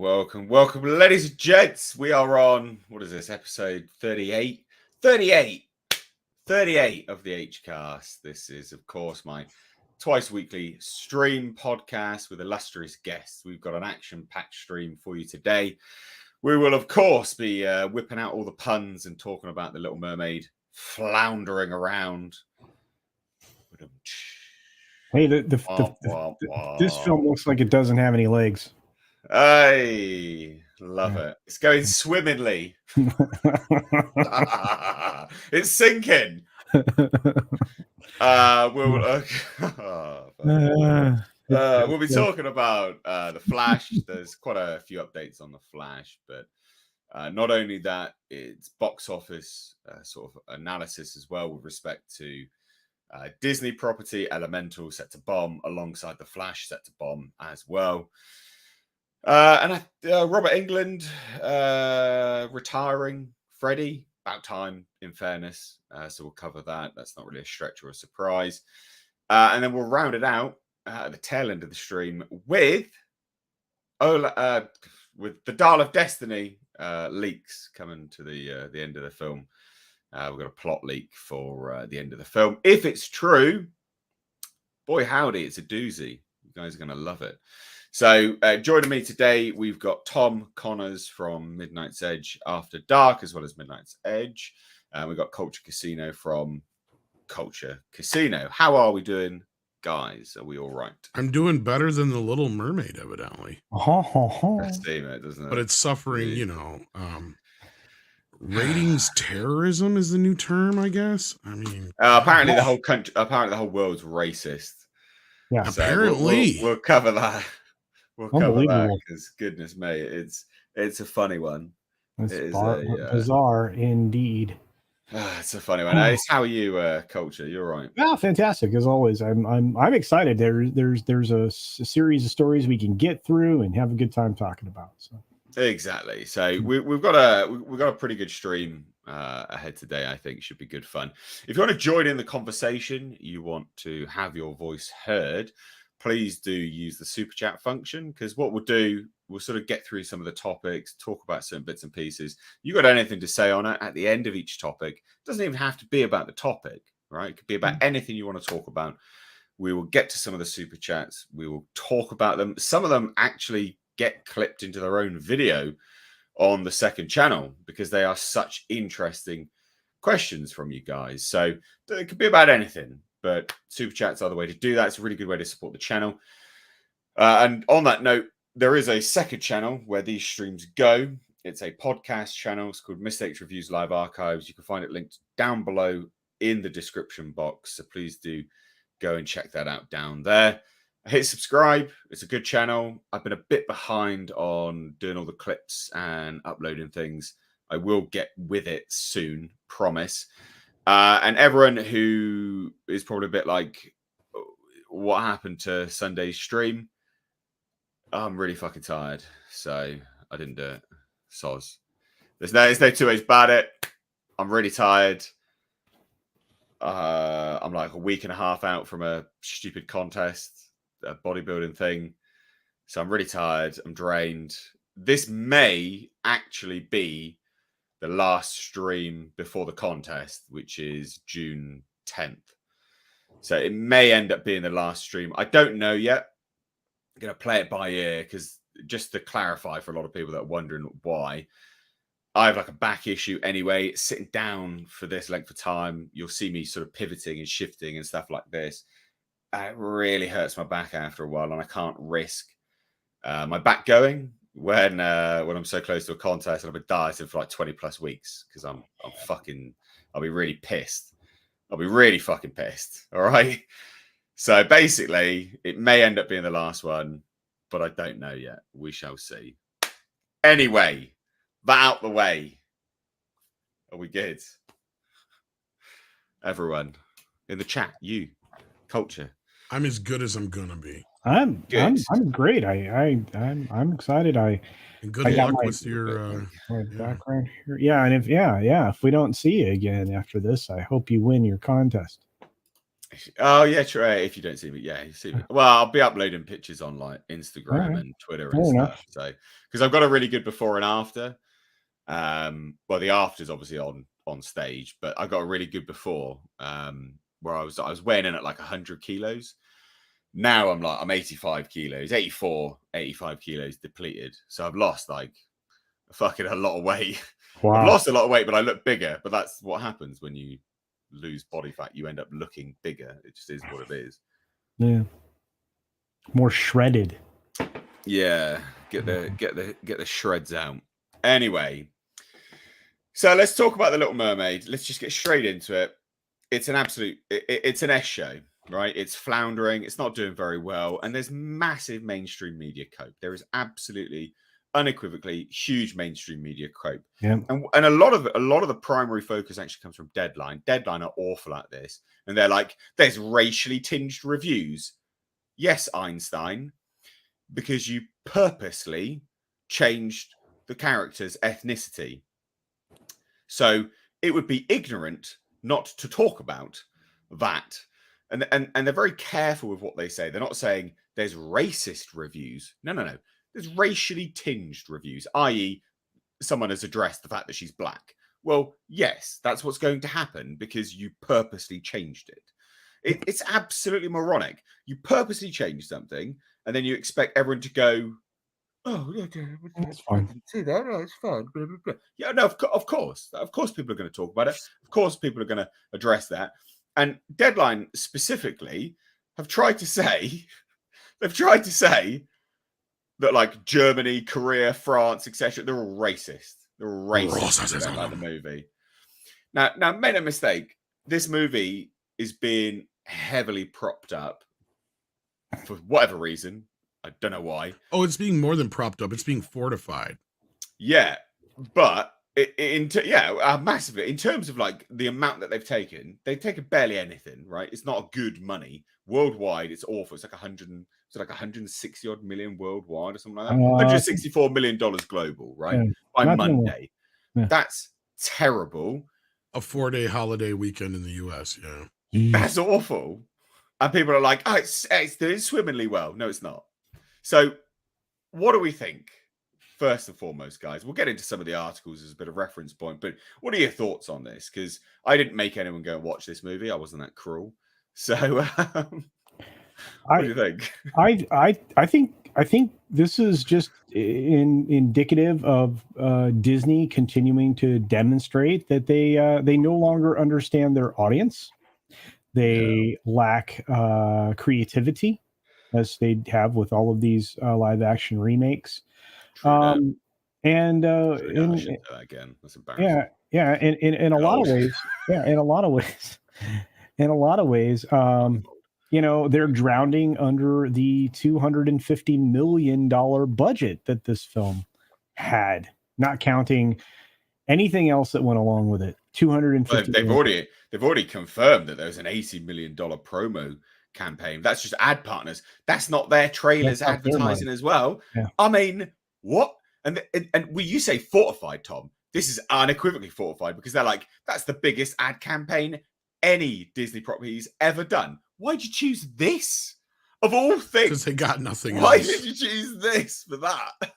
Welcome, ladies and gents. We are on, what is this, episode 38? 38 of the H-Cast. This is, of course, my twice weekly stream podcast with illustrious guests. We've got an action-packed stream for you today. We will, of course, be whipping out all the puns and talking about the Little Mermaid floundering around. Hey, this film looks like it doesn't have any legs. I love it. It's going swimmingly. It's sinking. We'll be talking about the Flash. There's quite a few updates on the Flash, but not only that, it's box office sort of analysis as well with respect to Disney property Elemental set to bomb alongside the Flash set to bomb as well. And Robert Englund retiring. Freddie, about time, in fairness. So we'll cover that. That's not really a stretch or a surprise. And then we'll round it out at the tail end of the stream with the Dial of Destiny leaks coming to the end of the film. We've got a plot leak for the end of the film. If it's true, boy howdy, it's a doozy. You guys are going to love it. So joining me today, we've got Tom Connors from Midnight's Edge After Dark, as well as Midnight's Edge. We've got Culture Casino from Culture Casino. How are we doing, guys? Are we all right? I'm doing better than the Little Mermaid, evidently. Doesn't it? But it's suffering, ratings terrorism is the new term, I guess. I mean, apparently the whole world's racist. Yeah, so apparently we'll cover that. We'll cover that because goodness me, it's a funny one. It's bizarre indeed. It's a funny one. How are you, Culture? You're right. Yeah, fantastic as always. I'm excited. There's a series of stories we can get through and have a good time talking about. So exactly. So we've got a pretty good stream ahead today. I think should be good fun. If you want to join in the conversation, you want to have your voice heard, please do use the super chat function, because what we'll do, we'll sort of get through some of the topics, talk about certain bits and pieces. You got anything to say on it at the end of each topic? It doesn't even have to be about the topic, right? It could be about anything you want to talk about. We will get to some of the super chats. We will talk about them. Some of them actually get clipped into their own video on the second channel because they are such interesting questions from you guys. So it could be about anything. But super chats are the way to do that. It's a really good way to support the channel. And on that note, there is a second channel where these streams go. It's a podcast channel. It's called Mistakes Reviews Live Archives. You can find it linked down below in the description box. So please do go and check that out down there. Hit subscribe. It's a good channel. I've been a bit behind on doing all the clips and uploading things. I will get with it soon, promise. And everyone who is probably a bit like, what happened to Sunday's stream? I'm really fucking tired, so I didn't do it. Soz. There's no two ways about it. I'm really tired. I'm like a week and a half out from a stupid contest, a bodybuilding thing. So I'm really tired. I'm drained. This may actually be the last stream before the contest, which is June 10th. So it may end up being the last stream. I don't know yet. I'm going to play it by ear because just to clarify for a lot of people that are wondering why, I have like a back issue anyway. Sitting down for this length of time, you'll see me sort of pivoting and shifting and stuff like this. It really hurts my back after a while, and I can't risk my back going when I'm so close to a contest, and I've been dieting for like 20 plus weeks because I'll be really pissed. I'll be really fucking pissed. All right. So basically, it may end up being the last one, but I don't know yet. We shall see. Anyway, that out the way. Are we good? Everyone in the chat, you, Culture. I'm as good as I'm gonna be. I'm great. I'm excited. And good luck with your background here. Yeah, and if we don't see you again after this, I hope you win your contest. Oh yeah, true. If you don't see me, yeah, you see me. Well, I'll be uploading pictures on like Instagram Alright, and Twitter and fair enough. stuff. So because I've got a really good before and after. Well, the after's obviously on stage, but I got a really good before. Where I was weighing in at like 100 kilos. Now I'm 85 kilos, 85 kilos depleted. So I've lost like fucking a lot of weight. I've Wow. lost a lot of weight, but I look bigger. But that's what happens when you lose body fat. You end up looking bigger. It just is what it is. Yeah. More shredded. Yeah. Get the shreds out. Anyway. So let's talk about The Little Mermaid. Let's just get straight into it. It's an absolute, it's an S show, right? It's floundering. It's not doing very well. And there's massive mainstream media cope. There is absolutely, unequivocally huge mainstream media cope. Yeah. And a lot of the primary focus actually comes from Deadline. Deadline are awful at this. And they're like, there's racially tinged reviews. Yes, Einstein, because you purposely changed the character's ethnicity. So it would be ignorant not to talk about that. And they're very careful with what they say. They're not saying there's racist reviews. No. There's racially tinged reviews, i.e. someone has addressed the fact that she's black. Well, yes, that's what's going to happen because you purposely changed it. It's absolutely moronic. You purposely change something and then you expect everyone to go, oh, yeah, That's fine. I didn't see that. No, it's fine. Blah, blah, blah. Yeah, no, of course. Of course, people are going to talk about it. Of course, people are going to address that. And Deadline specifically have tried to say, that like Germany, Korea, France, etc., they're all racist. They're all racist. They don't like the movie. Now, make no mistake, this movie is being heavily propped up for whatever reason. I don't know why. Oh, it's being more than propped up. It's being fortified. Yeah, but massively. In terms of like the amount that they've taken barely anything, right? It's not good money. Worldwide, it's awful. It's like 160 odd million worldwide or something like that. $164 million global, right? Yeah, By Monday. Yeah. That's terrible. A 4-day holiday weekend in the US, yeah. That's awful. And people are like, oh, it's doing swimmingly well. No, it's not. So what do we think? First and foremost, guys, we'll get into some of the articles as a bit of reference point, but what are your thoughts on this? Because I didn't make anyone go and watch this movie. I wasn't that cruel. So what do you think? I think this is just indicative of Disney continuing to demonstrate that they no longer understand their audience. They lack creativity, as they have with all of these live action remakes. Again, that's embarrassing. Yeah. In a lot of ways, they're drowning under the $250 million budget that this film had, not counting anything else that went along with it. They've already confirmed that there's an $80 million promo campaign. That's just ad partners. That's not their trailers advertising as well. Yeah. I mean, what? And you say fortified, Tom. This is unequivocally fortified because they're like, that's the biggest ad campaign any Disney property's ever done. Why'd you choose this of all things? Because they got nothing else. Why did you choose this for that?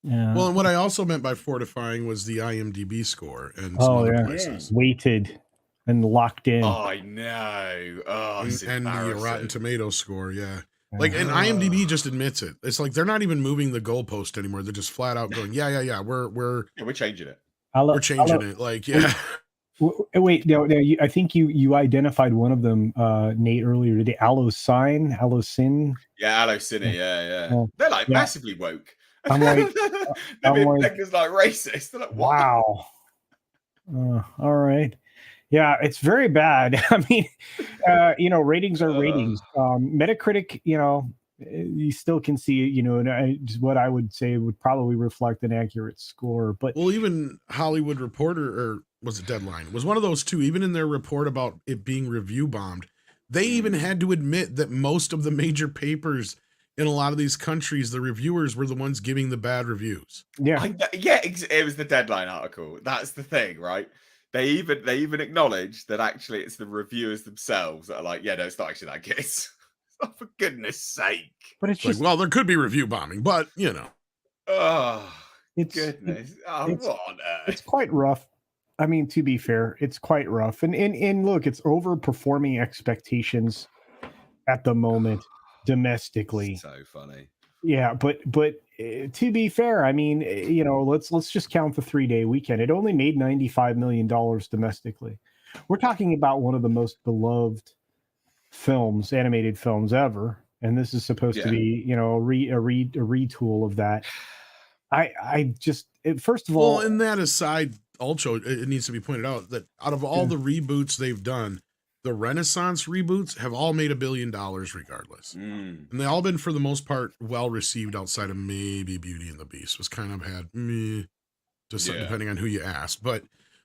Yeah. Well, and what I also meant by fortifying was the IMDb score and some other places. Weighted and locked in. Oh, I know. Oh, and the Rotten Tomato score, yeah. Like, and IMDb just admits it. It's like they're not even moving the goalpost anymore. They're just flat out going, yeah. We're changing it. We're changing it. Like, yeah. Wait, no, I think you identified one of them, Nate, earlier today. Allocine. Yeah, Allocine. Yeah. They're like massively woke. I'm like, it's like racist. They're like, wow. All right. Yeah, it's very bad. I mean, ratings are ratings. Metacritic, you still can see, and what I would say would probably reflect an accurate score. But even Hollywood Reporter, or was it Deadline, was one of those two. Even in their report about it being review bombed, they even had to admit that most of the major papers in a lot of these countries, the reviewers were the ones giving the bad reviews. Yeah, it was the Deadline article. That's the thing, right? They even acknowledge that actually it's the reviewers themselves that are like, yeah, no, it's not actually that good. Oh, for goodness sake. But it's It's like, just well, there could be review bombing, but you know. Oh, it's goodness. Oh, it's what on it's earth? quite rough. I mean, to be fair, it's quite rough. And look, it's overperforming expectations at the moment domestically. So funny. Yeah, but to be fair, I mean, you know, let's just count the 3-day weekend. It only made $95 million domestically. We're talking about one of the most beloved films, animated films ever, and this is supposed to Yeah. be, you know, a retool of that. First of all, Well, and that aside, also it needs to be pointed out that out of all the reboots they've done, the Renaissance reboots have all made $1 billion regardless. And they all been, for the most part, well received outside of maybe Beauty and the Beast was kind of had meh, just depending on who you ask. But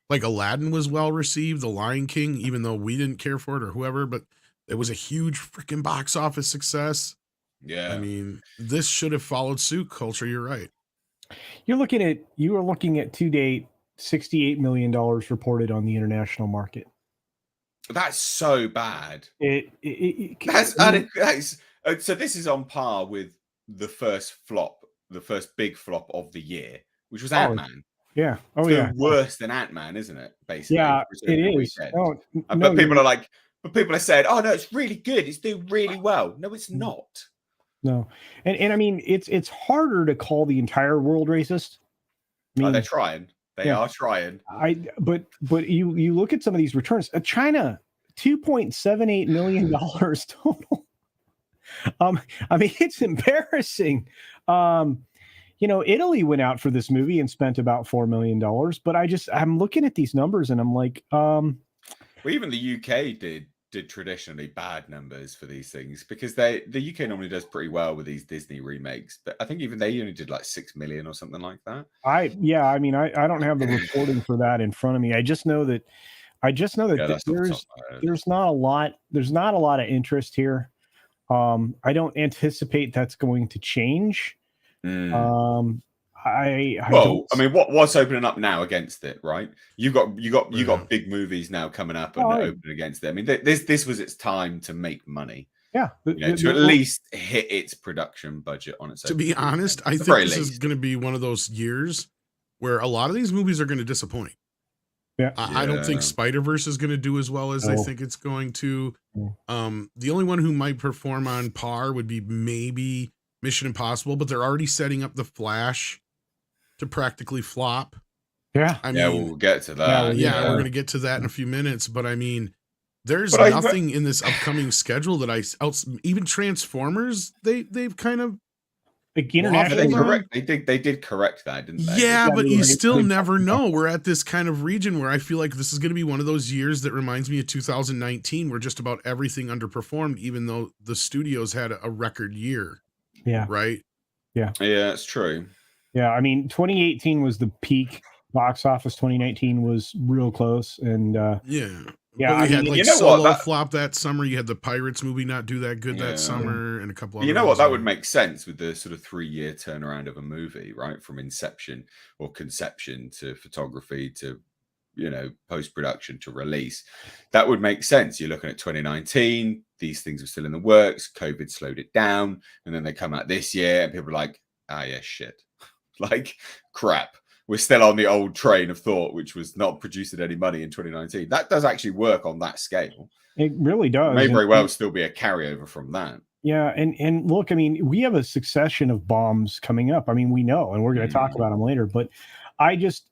like Aladdin was well received, The Lion King, even though we didn't care for it or whoever, but it was a huge freaking box office success. Yeah. I mean, this should have followed suit. Culture, you're right. you are looking at to date $68 million reported on the international market. That's so bad. That's So this is on par with the first big flop of the year, which was Ant-Man. Yeah. Oh, It's yeah. worse than Ant-Man, isn't it? Basically. Yeah, it is. Oh, but people are like, people are saying, oh no, it's really good. It's doing really well. No, it's not. No. And I mean, it's harder to call the entire world racist. I mean, they're trying. They are trying. But you look at some of these returns. China, $2.78 million total. I mean, it's embarrassing. You know, Italy went out for this movie and spent about $4 million. But I'm looking at these numbers and I'm like, well, even the UK did traditionally bad numbers for these things because the UK normally does pretty well with these Disney remakes, but I think even they only did like 6 million or something like that. I don't have the reporting for that in front of me. I just know that there's not a lot of interest here. I don't anticipate that's going to change. I mean, what's opening up now against it, right? You got big movies now coming up and opening against it. I mean, this was its time to make money. Yeah, to at least hit its production budget on its own. To be honest, I think this is going to be one of those years where a lot of these movies are going to disappoint. Yeah, I don't think Spider-Verse is going to do as well as I think it's going to. The only one who might perform on par would be maybe Mission Impossible, but they're already setting up The Flash to practically flop. Yeah. I mean, we'll get to that. Yeah, we're going to get to that in a few minutes, but I mean, there's nothing in this upcoming schedule that even Transformers, they've kind of they did correct that, didn't they? Yeah, but you still never know. We're at this kind of region where I feel like this is going to be one of those years that reminds me of 2019, where just about everything underperformed, even though the studios had a record year. Yeah. Right? Yeah. Yeah, it's true. Yeah, I mean, 2018 was the peak box office. 2019 was real close, and but we had like Solo flop that summer. You had the Pirates movie not do that good that summer, and a couple of. You know what? That would make sense with the sort of 3-year turnaround of a movie, right? From inception or conception to photography to post-production to release. That would make sense. You're looking at 2019. These things were still in the works. COVID slowed it down, and then they come out this year, and people are like, shit, like crap. We're still on the old train of thought, which was not producing any money in 2019. That does actually work on that scale. It really does. It may very well still be a carryover from that. Yeah, and look, I mean, we have a succession of bombs coming up. I mean, we know, and we're going to talk about them later. But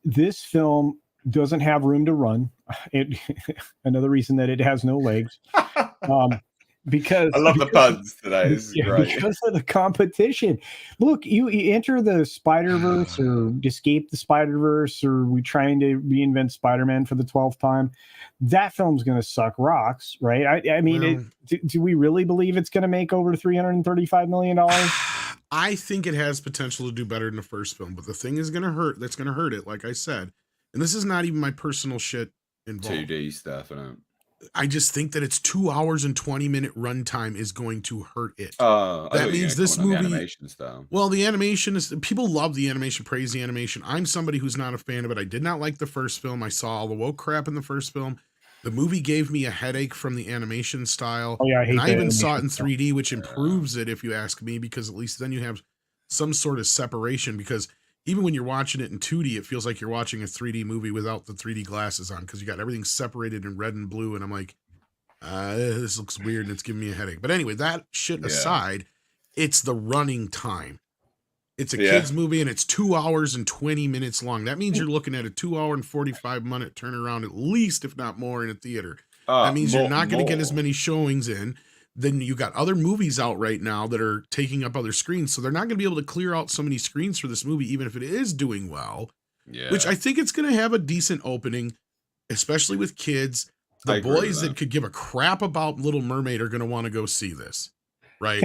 this film doesn't have room to run. Another reason that it has no legs. Because I love the puns today. This is great. Because of the competition. Look, you enter the Spider-Verse or escape the Spider-Verse, or we trying to reinvent Spider-Man for the 12th time. That film's going to suck rocks, right? I mean, do we really believe it's going to make over $335 million? I think it has potential to do better than the first film, but the thing is going to hurt. That's going to hurt it, like I said. And this is not even my personal shit involved. 2D stuff, I don't. I just think that it's 2 hours and 20-minute runtime is going to hurt it. I That thought you were means gonna this comment on the movie. animation style. Well, the animation is, people love the animation, praise the animation. I'm somebody who's not a fan of it. I did not like the first film. I saw all the woke crap in the first film. The movie gave me a headache from the animation style. Oh yeah, I hate And I the even saw it in animation style. 3D, which improves it, if you ask me, because at least then you have some sort of separation. Because even when you're watching it in 2D, it feels like you're watching a 3D movie without the 3D glasses on, because you got everything separated in red and blue. And I'm like, this looks weird and it's giving me a headache. But anyway, that shit Yeah. aside, it's the running time. It's a Yeah. kids movie and it's 2 hours and 20 minutes long. That means you're looking at a 2 hour and 45-minute turnaround, at least, if not more, in a theater. That means you're not going to get as many showings in. Then you got other movies out right now that are taking up other screens. So they're not going to be able to clear out so many screens for this movie, even if it is doing well. Yeah. Which I think it's going to have a decent opening, especially with kids. The boys that could give a crap about Little Mermaid are going to want to go see this, right?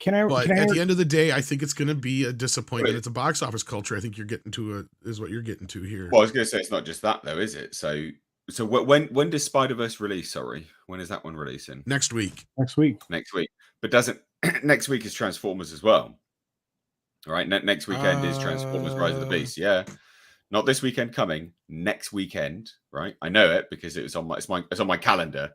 But at the end of the day, I think it's going to be a disappointment. Wait. It's a box office culture. I think you're getting to is what you're getting to here. Well, I was going to say it's not just that though, is it? So when does Spider-Verse release? Sorry, when is that one releasing? Next week. Next week. Next week, but doesn't next week is Transformers as well? All right, next weekend is Transformers: Rise of the Beast. Yeah, not this weekend coming. Next weekend, right? I know it because it's on my calendar.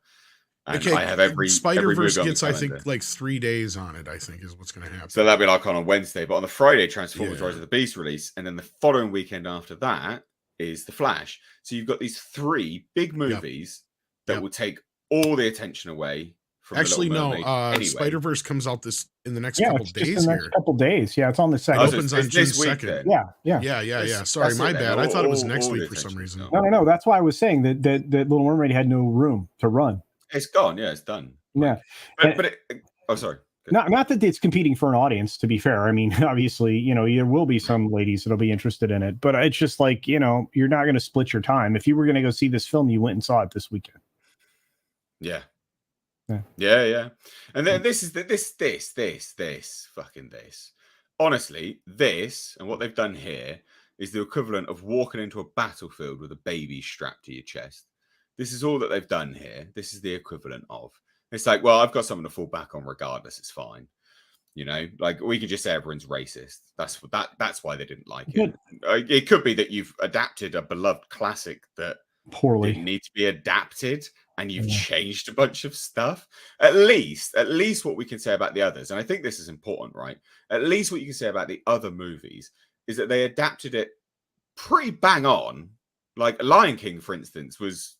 And Okay, I have every Spider-Verse movie on gets, the I calendar. think, like 3 days on it, I think, is what's going to happen. So that'll be like on a Wednesday, but on the Friday, Transformers: Yeah. Rise of the Beast release, and then the following weekend after that is The Flash. So you've got these 3 big movies that will take all the attention away from Actually, the Little no. Mermaid. Anyway. Spider-Verse comes out in the next Yeah, couple it's just days the next here. couple days. Yeah, it's on the It second. opens on it's June this week 2nd. then. Yeah. Sorry, That's my it then. bad. I thought it was next All week the for some attention's reason. gone. No. That's why I was saying that Little Mermaid had no room to run. It's gone. Yeah, it's done. Yeah, Sorry. not that it's competing for an audience. To be fair, I mean, obviously, there will be some ladies that'll be interested in it, but it's just like you're not going to split your time. If you were going to go see this film, you went and saw it this weekend. Yeah. Yeah. And then this fucking this. Honestly, this and what they've done here is the equivalent of walking into a battlefield with a baby strapped to your chest. This is all that they've done here. This is the equivalent of. It's like, well, I've got something to fall back on regardless. It's fine. Like we could just say everyone's racist. That's why they didn't like it. It could be that you've adapted a beloved classic that Poorly didn't need to be adapted, and you've changed a bunch of stuff. At least what we can say about the others, and I think this is important, right? At least what you can say about the other movies is that they adapted it pretty bang on. Like Lion King, for instance, was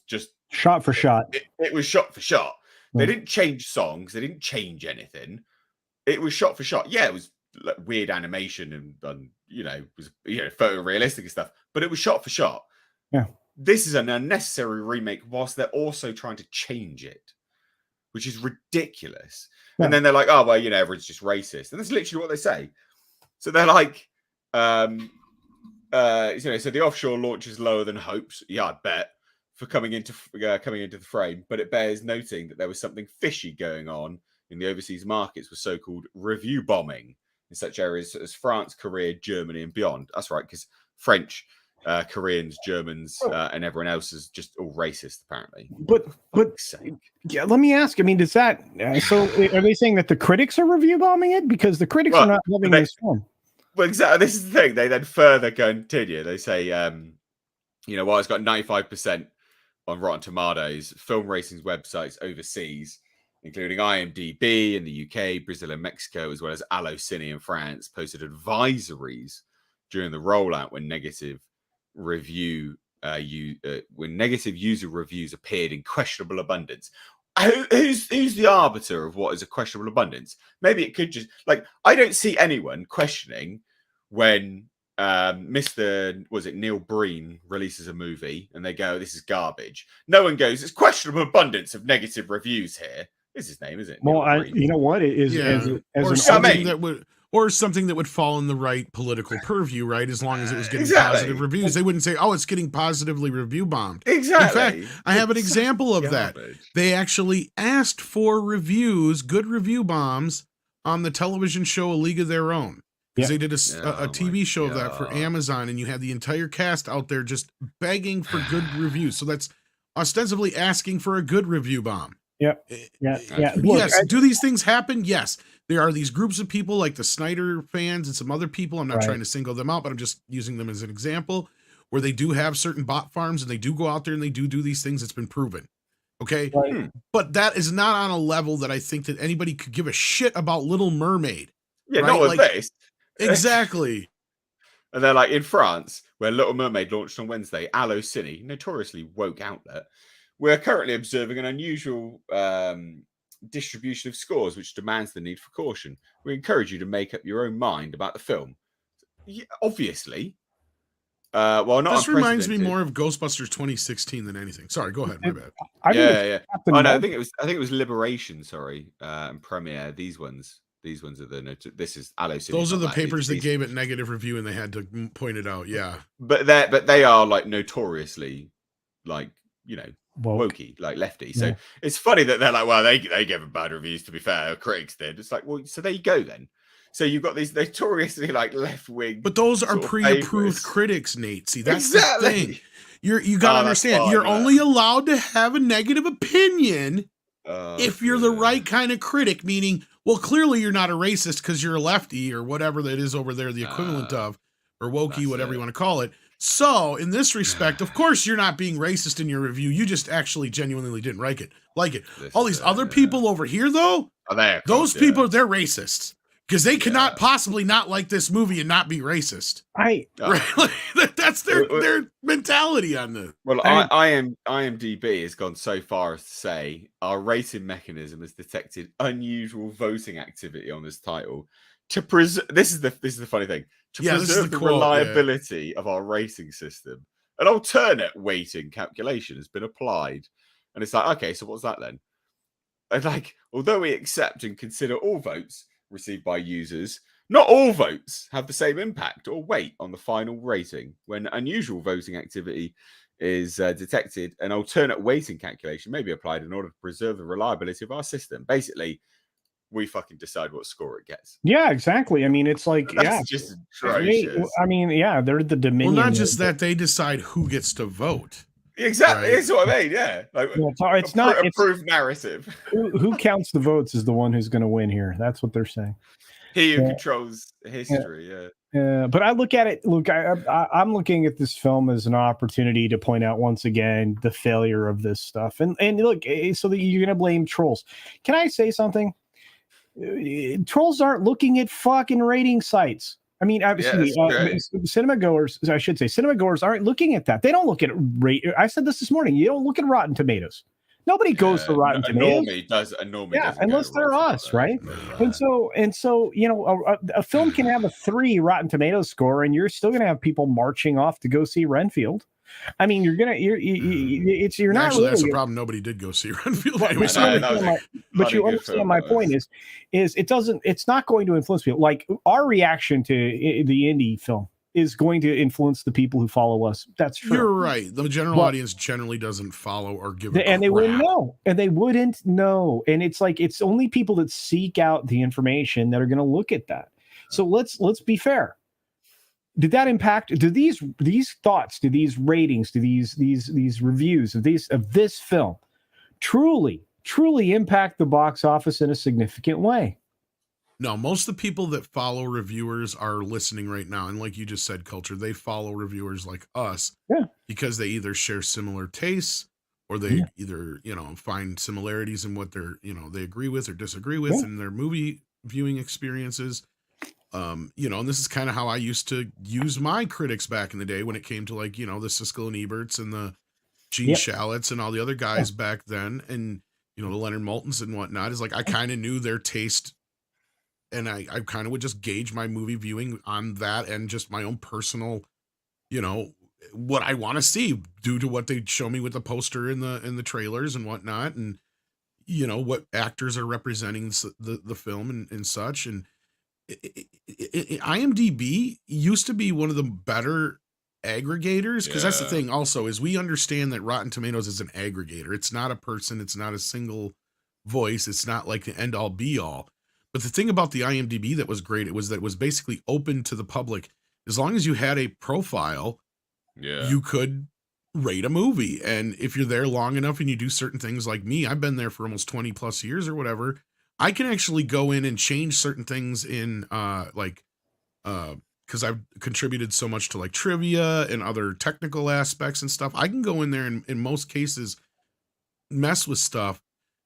just shot for shot. It was shot for shot. They didn't change songs. They didn't change anything. It was shot for shot. Yeah, it was like weird animation and was photorealistic and stuff, but it was shot for shot. Yeah. This is an unnecessary remake whilst they're also trying to change it, which is ridiculous. Yeah. And then they're like, oh, well, everyone's just racist. And that's literally what they say. So they're like, so the offshore launch is lower than hopes. Yeah, I bet, for coming into the frame. But it bears noting that there was something fishy going on in the overseas markets with so-called review bombing in such areas as France, Korea, Germany, and beyond. That's right, because French, Koreans, Germans, and everyone else is just all racist, apparently. But yeah, let me ask. I mean, does that? So are they saying that the critics are review bombing it because the critics are not loving this film? Well, exactly. This is the thing. They then further continue. They say, while it's got 95% on Rotten Tomatoes, film ratings websites overseas, including IMDb in the UK, Brazil, and Mexico, as well as Allociné in France, posted advisories during the rollout when negative user reviews appeared in questionable abundance. Who's the arbiter of what is a questionable abundance? Maybe it could just I don't see anyone questioning when Neil Breen releases a movie and they go, this is garbage. No one goes, it's questionable abundance of negative reviews here. Is his name, is it? Well, you know what? It is or something that would fall in the right political purview, right? As long as it was getting positive reviews. They wouldn't say, oh, it's getting positively review bombed. Exactly. In fact, I have an example of that. They actually asked for reviews, good review bombs, on the television show A League of Their Own. Because they did a TV show of that for Amazon, and you had the entire cast out there just begging for good reviews. So that's ostensibly asking for a good review bomb. Yep. Yeah. Look, Yes. Do these things happen? Yes. There are these groups of people like the Snyder fans and some other people. I'm not trying to single them out, but I'm just using them as an example where they do have certain bot farms and they do go out there and they do these things. It's been proven. Okay. Right. But that is not on a level that I think that anybody could give a shit about Little Mermaid. Yeah, right? not with this. Exactly. And they're like in France, where Little Mermaid launched on Wednesday, Allociné, notoriously woke outlet. We're currently observing an unusual distribution of scores, which demands the need for caution. We encourage you to make up your own mind about the film. Yeah, obviously. Well, not. This reminds me more of Ghostbusters 2016 than anything. Sorry, go ahead. My bad. Yeah. Oh no, I think it was Liberation. Sorry, and Premiere. These ones are the. This is Allociné. Those are the papers that gave it negative review, and they had to point it out. Yeah, but they are like notoriously, like wokey, like lefty. So it's funny that they're like, well, they gave it bad reviews. To be fair, critics did. It's like, well, so there you go then. So you've got these notoriously like left wing, but those are pre-approved critics, Nate. See, that's the thing. You got to understand. You're only allowed to have a negative opinion if you're the right kind of critic. Meaning, well, clearly you're not a racist because you're a lefty or whatever that is over there, the equivalent of, or wokey, whatever you want to call it. So, in this respect, of course, you're not being racist in your review. You just actually genuinely didn't like it. All these other people over here, though, those people, they're racists because they cannot possibly not like this movie and not be racist. That's their mentality on this. Well, IMDb has gone so far as to say our rating mechanism has detected unusual voting activity on this title. This is the funny thing. To preserve the reliability of our rating system, an alternate weighting calculation has been applied. And it's like, okay, so what's that then? And like, although we accept and consider all votes received by users, not all votes have the same impact or weight on the final rating. When unusual voting activity is detected, an alternate weighting calculation may be applied in order to preserve the reliability of our system. Basically, we fucking decide what score it gets. Yeah, exactly. I mean, it's like, that's just atrocious. They're the dominion. Well, not just that, they decide who gets to vote. Exactly. That's what I mean. Yeah. Like, it's not approved narrative. Who counts the votes is the one who's going to win here. That's what they're saying. He who controls history. But I look at it. Look, I'm looking at this film as an opportunity to point out once again the failure of this stuff. And look, so that you're going to blame trolls. Can I say something? Trolls aren't looking at fucking rating sites. I mean, cinema goers aren't looking at that. They don't look at rate. I said this morning. You don't look at Rotten Tomatoes. Nobody goes to Rotten Tomatoes. Unless they're us, right? And so, a film can have a 3 Rotten Tomatoes score, and you're still going to have people marching off to go see Renfield. I mean, you're not. Actually, that's the problem. Nobody did go see Renfield. But you understand my point is it's not going to influence people. Like our reaction to the indie film is going to influence the people who follow us. That's true. You're right. The general audience generally doesn't follow or give a and they wouldn't know. And they wouldn't know. And it's like it's only people that seek out the information that are going to look at that. So let's be fair. Did that impact? Do these thoughts, do these ratings, do these reviews of this film truly impact the box office in a significant way? No, most of the people that follow reviewers are listening right now, and like you just said, Culture, they follow reviewers like us, because they either share similar tastes or they either find similarities in what they're they agree with or disagree with in their movie viewing experiences. And this is kind of how I used to use my critics back in the day when it came to like, the Siskel and Eberts and the Gene Shalitts and all the other guys back then. And, the Leonard Maltons and whatnot is like, I kind of knew their taste and I kind of would just gauge my movie viewing on that and just my own personal, what I want to see due to what they show me with the poster in the trailers and whatnot. And, what actors are representing the film and such. And, IMDb used to be one of the better aggregators because that's the thing also is we understand that Rotten Tomatoes is an aggregator. It's not a person. It's not a single voice. It's not like the end all be all. But the thing about the IMDb that was great, it was basically open to the public. As long as you had a profile, you could rate a movie. And if you're there long enough and you do certain things like me, I've been there for almost 20 plus years or whatever, I can actually go in and change certain things in because I've contributed so much to like trivia and other technical aspects and stuff. I can go in there and in most cases mess with stuff.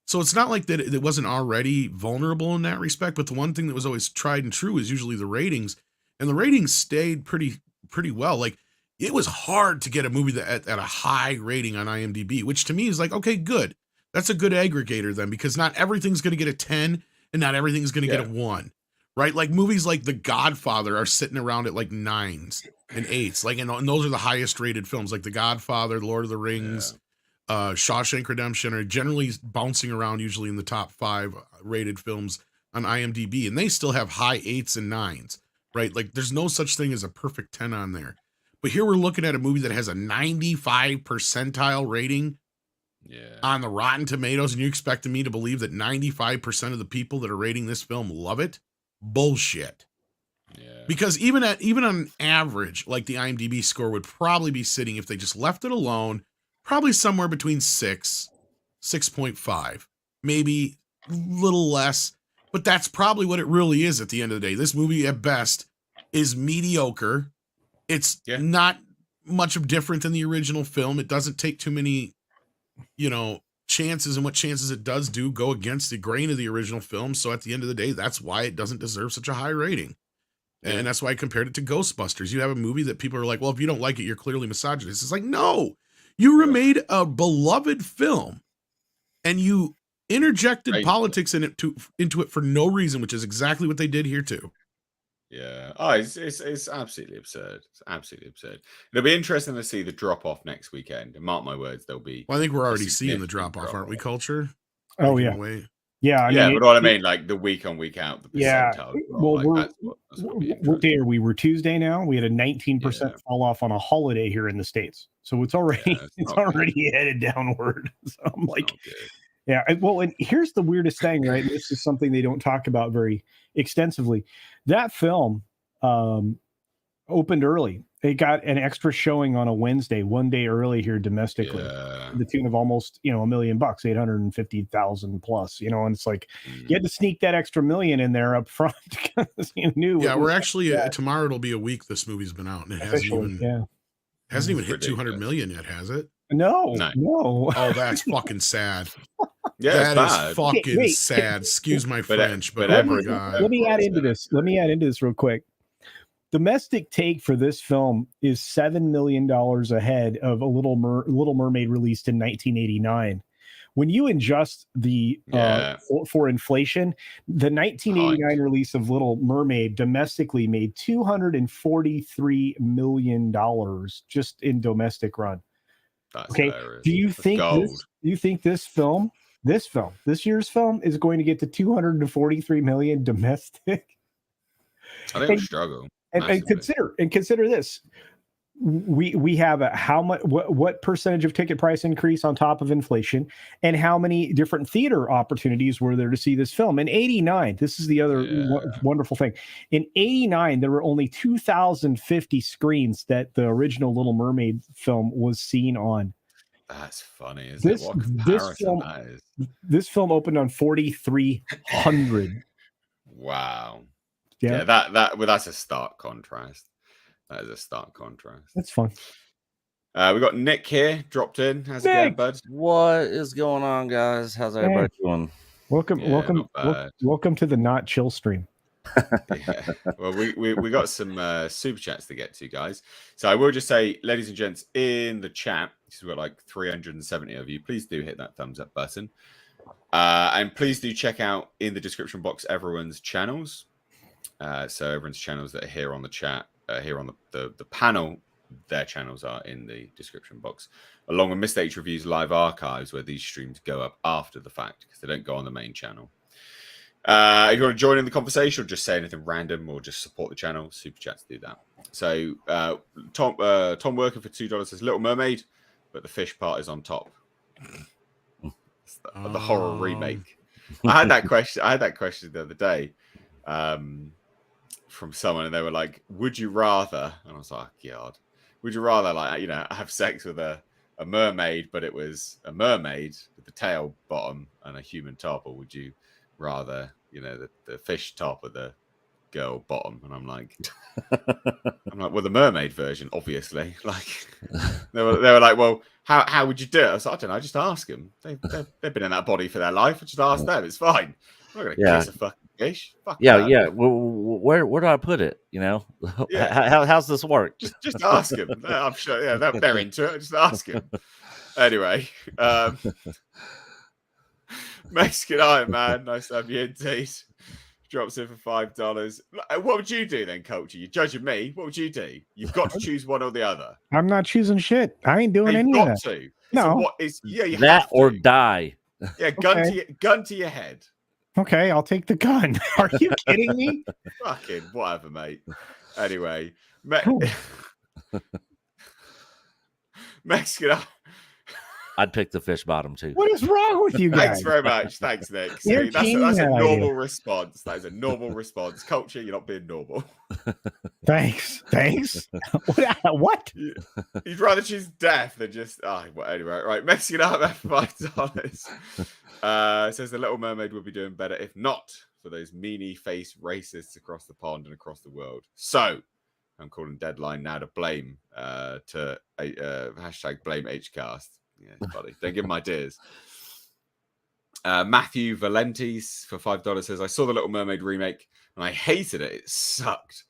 So it's not like that it wasn't already vulnerable in that respect, but the one thing that was always tried and true is usually the ratings, and the ratings stayed pretty well. Like, it was hard to get a movie that at a high rating on IMDb, which to me is like, okay, good. That's a good aggregator then, because not everything's going to get a 10 and not everything's going to get a 1, right? Like movies like The Godfather are sitting around at like 9s and 8s. Like, and those are the highest rated films, like The Godfather, Lord of the Rings, Shawshank Redemption are generally bouncing around usually in the top 5 rated films on IMDb. And they still have high 8s and 9s, right? Like there's no such thing as a perfect 10 on there. But here we're looking at a movie that has a 95 percentile rating on the Rotten Tomatoes, and you expected me to believe that 95% of the people that are rating this film love it? Bullshit. Yeah. Because even on average, like the IMDb score would probably be sitting, if they just left it alone, probably somewhere between 6, 6.5, maybe a little less, but that's probably what it really is at the end of the day. This movie at best is mediocre. It's not much of different than the original film. It doesn't take too many, chances, and what chances it does do go against the grain of the original film. So at the end of the day, that's why it doesn't deserve such a high rating. Yeah. And that's why I compared it to Ghostbusters. You have a movie that people are like, well, if you don't like it, you're clearly misogynist. It's like, no, you remade a beloved film and you interjected politics into it for no reason, which is exactly what they did here too. Yeah. Oh, it's absolutely absurd. It's absolutely absurd. It'll be interesting to see the drop off next weekend. And mark my words, there'll be. Well, I think we're already seeing the drop off, aren't we, Culture? Oh, yeah. Yeah, I mean, but what I mean, like the week on, week out, the percentile. Well, what day are we? We're Tuesday now. We had a 19% fall off on a holiday here in the States, so it's already headed downward. So I'm like, well, and here's the weirdest thing, right? This is something they don't talk about very extensively. That film opened early. They got an extra showing on a Wednesday, one day early here domestically, to the tune of almost, $1 million, 850,000 plus, and it's like you had to sneak that extra million in there up front because you knew. Yeah, we're actually tomorrow. It'll be a week. This movie's been out, and it hasn't even hit 200 million yet, has it? No. Oh, that's fucking sad. Yeah, that is fucking sad. Excuse my French, but oh my God. Let me add into this real quick. Domestic take for this film is $7 million ahead of a Little Mermaid released in 1989. When you adjust the for inflation, the 1989 release of Little Mermaid domestically made $243 million just in domestic run. That's hilarious. Do you think this year's film is going to get to 243 million domestic? I think we'll struggle. And consider this. We have what percentage of ticket price increase on top of inflation, and how many different theater opportunities were there to see this film? In 89, this is the other wonderful thing. In 89, there were only 2,050 screens that the original Little Mermaid film was seen on. That's funny, isn't it? What comparison that is. This film opened on 4,300. Wow. Yeah, that's a stark contrast. That is a stark contrast. That's fun. We got Nick here, dropped in. How's it going, bud? What is going on, guys? How's everybody doing? Welcome to the Not Chill stream. Well, we got some super chats to get to, guys. So I will just say, ladies and gents, in the chat, we've got like 370 of you. Please do hit that thumbs up button, and please do check out in the description box everyone's channels. So everyone's channels that are here on the chat, here on the panel, their channels are in the description box, along with Mr. H Reviews live archives, where these streams go up after the fact because they don't go on the main channel. If you want to join in the conversation or just say anything random or just support the channel, super chats do that. So Tom working for $2 says Little Mermaid, but the fish part is on top. The horror remake. I had that question the other day. From someone, and they were like, would you rather, and I was like, God, would you rather have sex with a a mermaid, but it was a mermaid with the tail bottom and a human top, or would you rather, the fish top of the girl bottom? And I'm like, well, the mermaid version, obviously. Like, they were like, well, how would you do it? I was like, I don't know, just ask them. They've been in that body for their life. Just ask them. It's fine. I'm not going to kiss a fucking fish. Fuck that. Yeah. Where do I put it? How's this work? Just ask them. I'm sure. Yeah, they're into it. Just ask them. Anyway, Mexican Iron Man, nice to have you indeed. Drops in for $5. What would you do then, Culture? You're judging me. What would you do? You've got to choose one or the other. I'm not choosing shit. I ain't doing any of that. To. No. So what is you that have to. Or die? Yeah, gun to your head. Okay, I'll take the gun. Are you kidding me? Fucking whatever, mate. Anyway, Mexican. I'd pick the fish bottom too. What is wrong with you guys? Thanks very much. Thanks, Nick. See, that's a normal response. That is a normal response. Culture, you're not being normal. Thanks. What? You'd rather choose death than just. Well, anyway, right. Mexican Art for $5. Says the Little Mermaid would be doing better if not for those meanie-faced racists across the pond and across the world. So I'm calling Deadline now to blame hashtag blame HCast. Yeah, buddy. Don't give them ideas. Matthew Valentes for $5 says, I saw the Little Mermaid remake and I hated it. It sucked.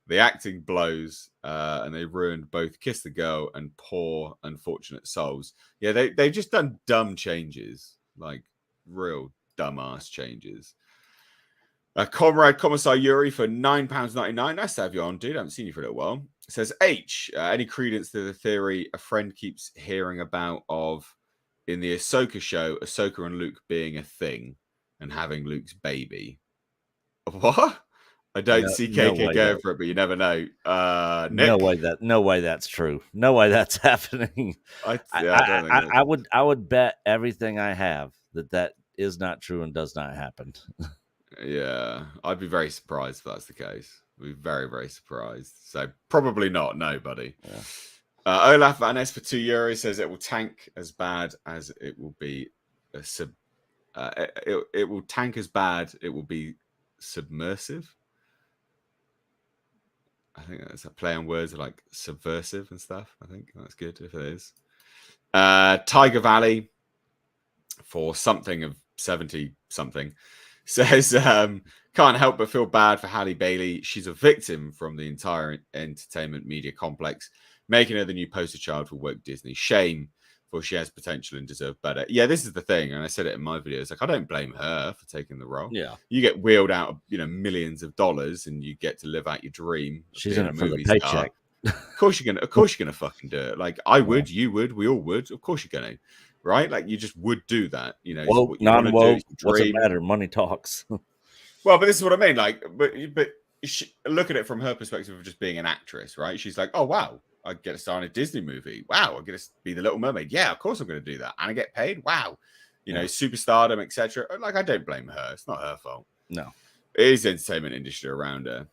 The acting blows and they ruined both Kiss the Girl and Poor Unfortunate Souls. Yeah, they've just done dumb changes, like real dumbass changes. Comrade Commissar Yuri for £9.99. Nice to have you on, dude. I haven't seen you for a little while. It says H. Any credence to the theory a friend keeps hearing about of in the Ahsoka show, Ahsoka and Luke being a thing and having Luke's baby? What? I don't see KK going for it, but you never know. Nick? No way that's true. No way that's happening. I would bet everything I have that is not true and does not happen. Yeah, I'd be very surprised if that's the case. I'd be very, very surprised. So probably not. No, buddy. Yeah. Olaf Van Es for €2 says it will tank as bad as it will be it will tank as bad it will be submersive. I think that's a play on words like subversive and stuff. I think that's good if it is. Tiger Valley for something of 70 something says can't help but feel bad for Halle Bailey. She's a victim from the entire entertainment media complex, making her the new poster child for woke Disney. Shame, for she has potential and deserves better. Yeah, this is the thing, and I said it in my videos. Like, I don't blame her for taking the role. Yeah, you get wheeled out of millions of dollars, and you get to live out your dream. She's in it for the paycheck. Of course you're gonna fucking do it. Like I would, you would, we all would. Of course you're gonna, right? Like you just would do that. Woke, non-woke, what's it matter? Money talks. Well, but this is what I mean. Like, but look at it from her perspective of just being an actress, right? She's like, oh wow, I get to star in a Disney movie. Wow, I get to be the Little Mermaid. Yeah, of course I'm going to do that, and I get paid. Wow, superstardom, etc. Like, I don't blame her. It's not her fault. No, it is the entertainment industry around her.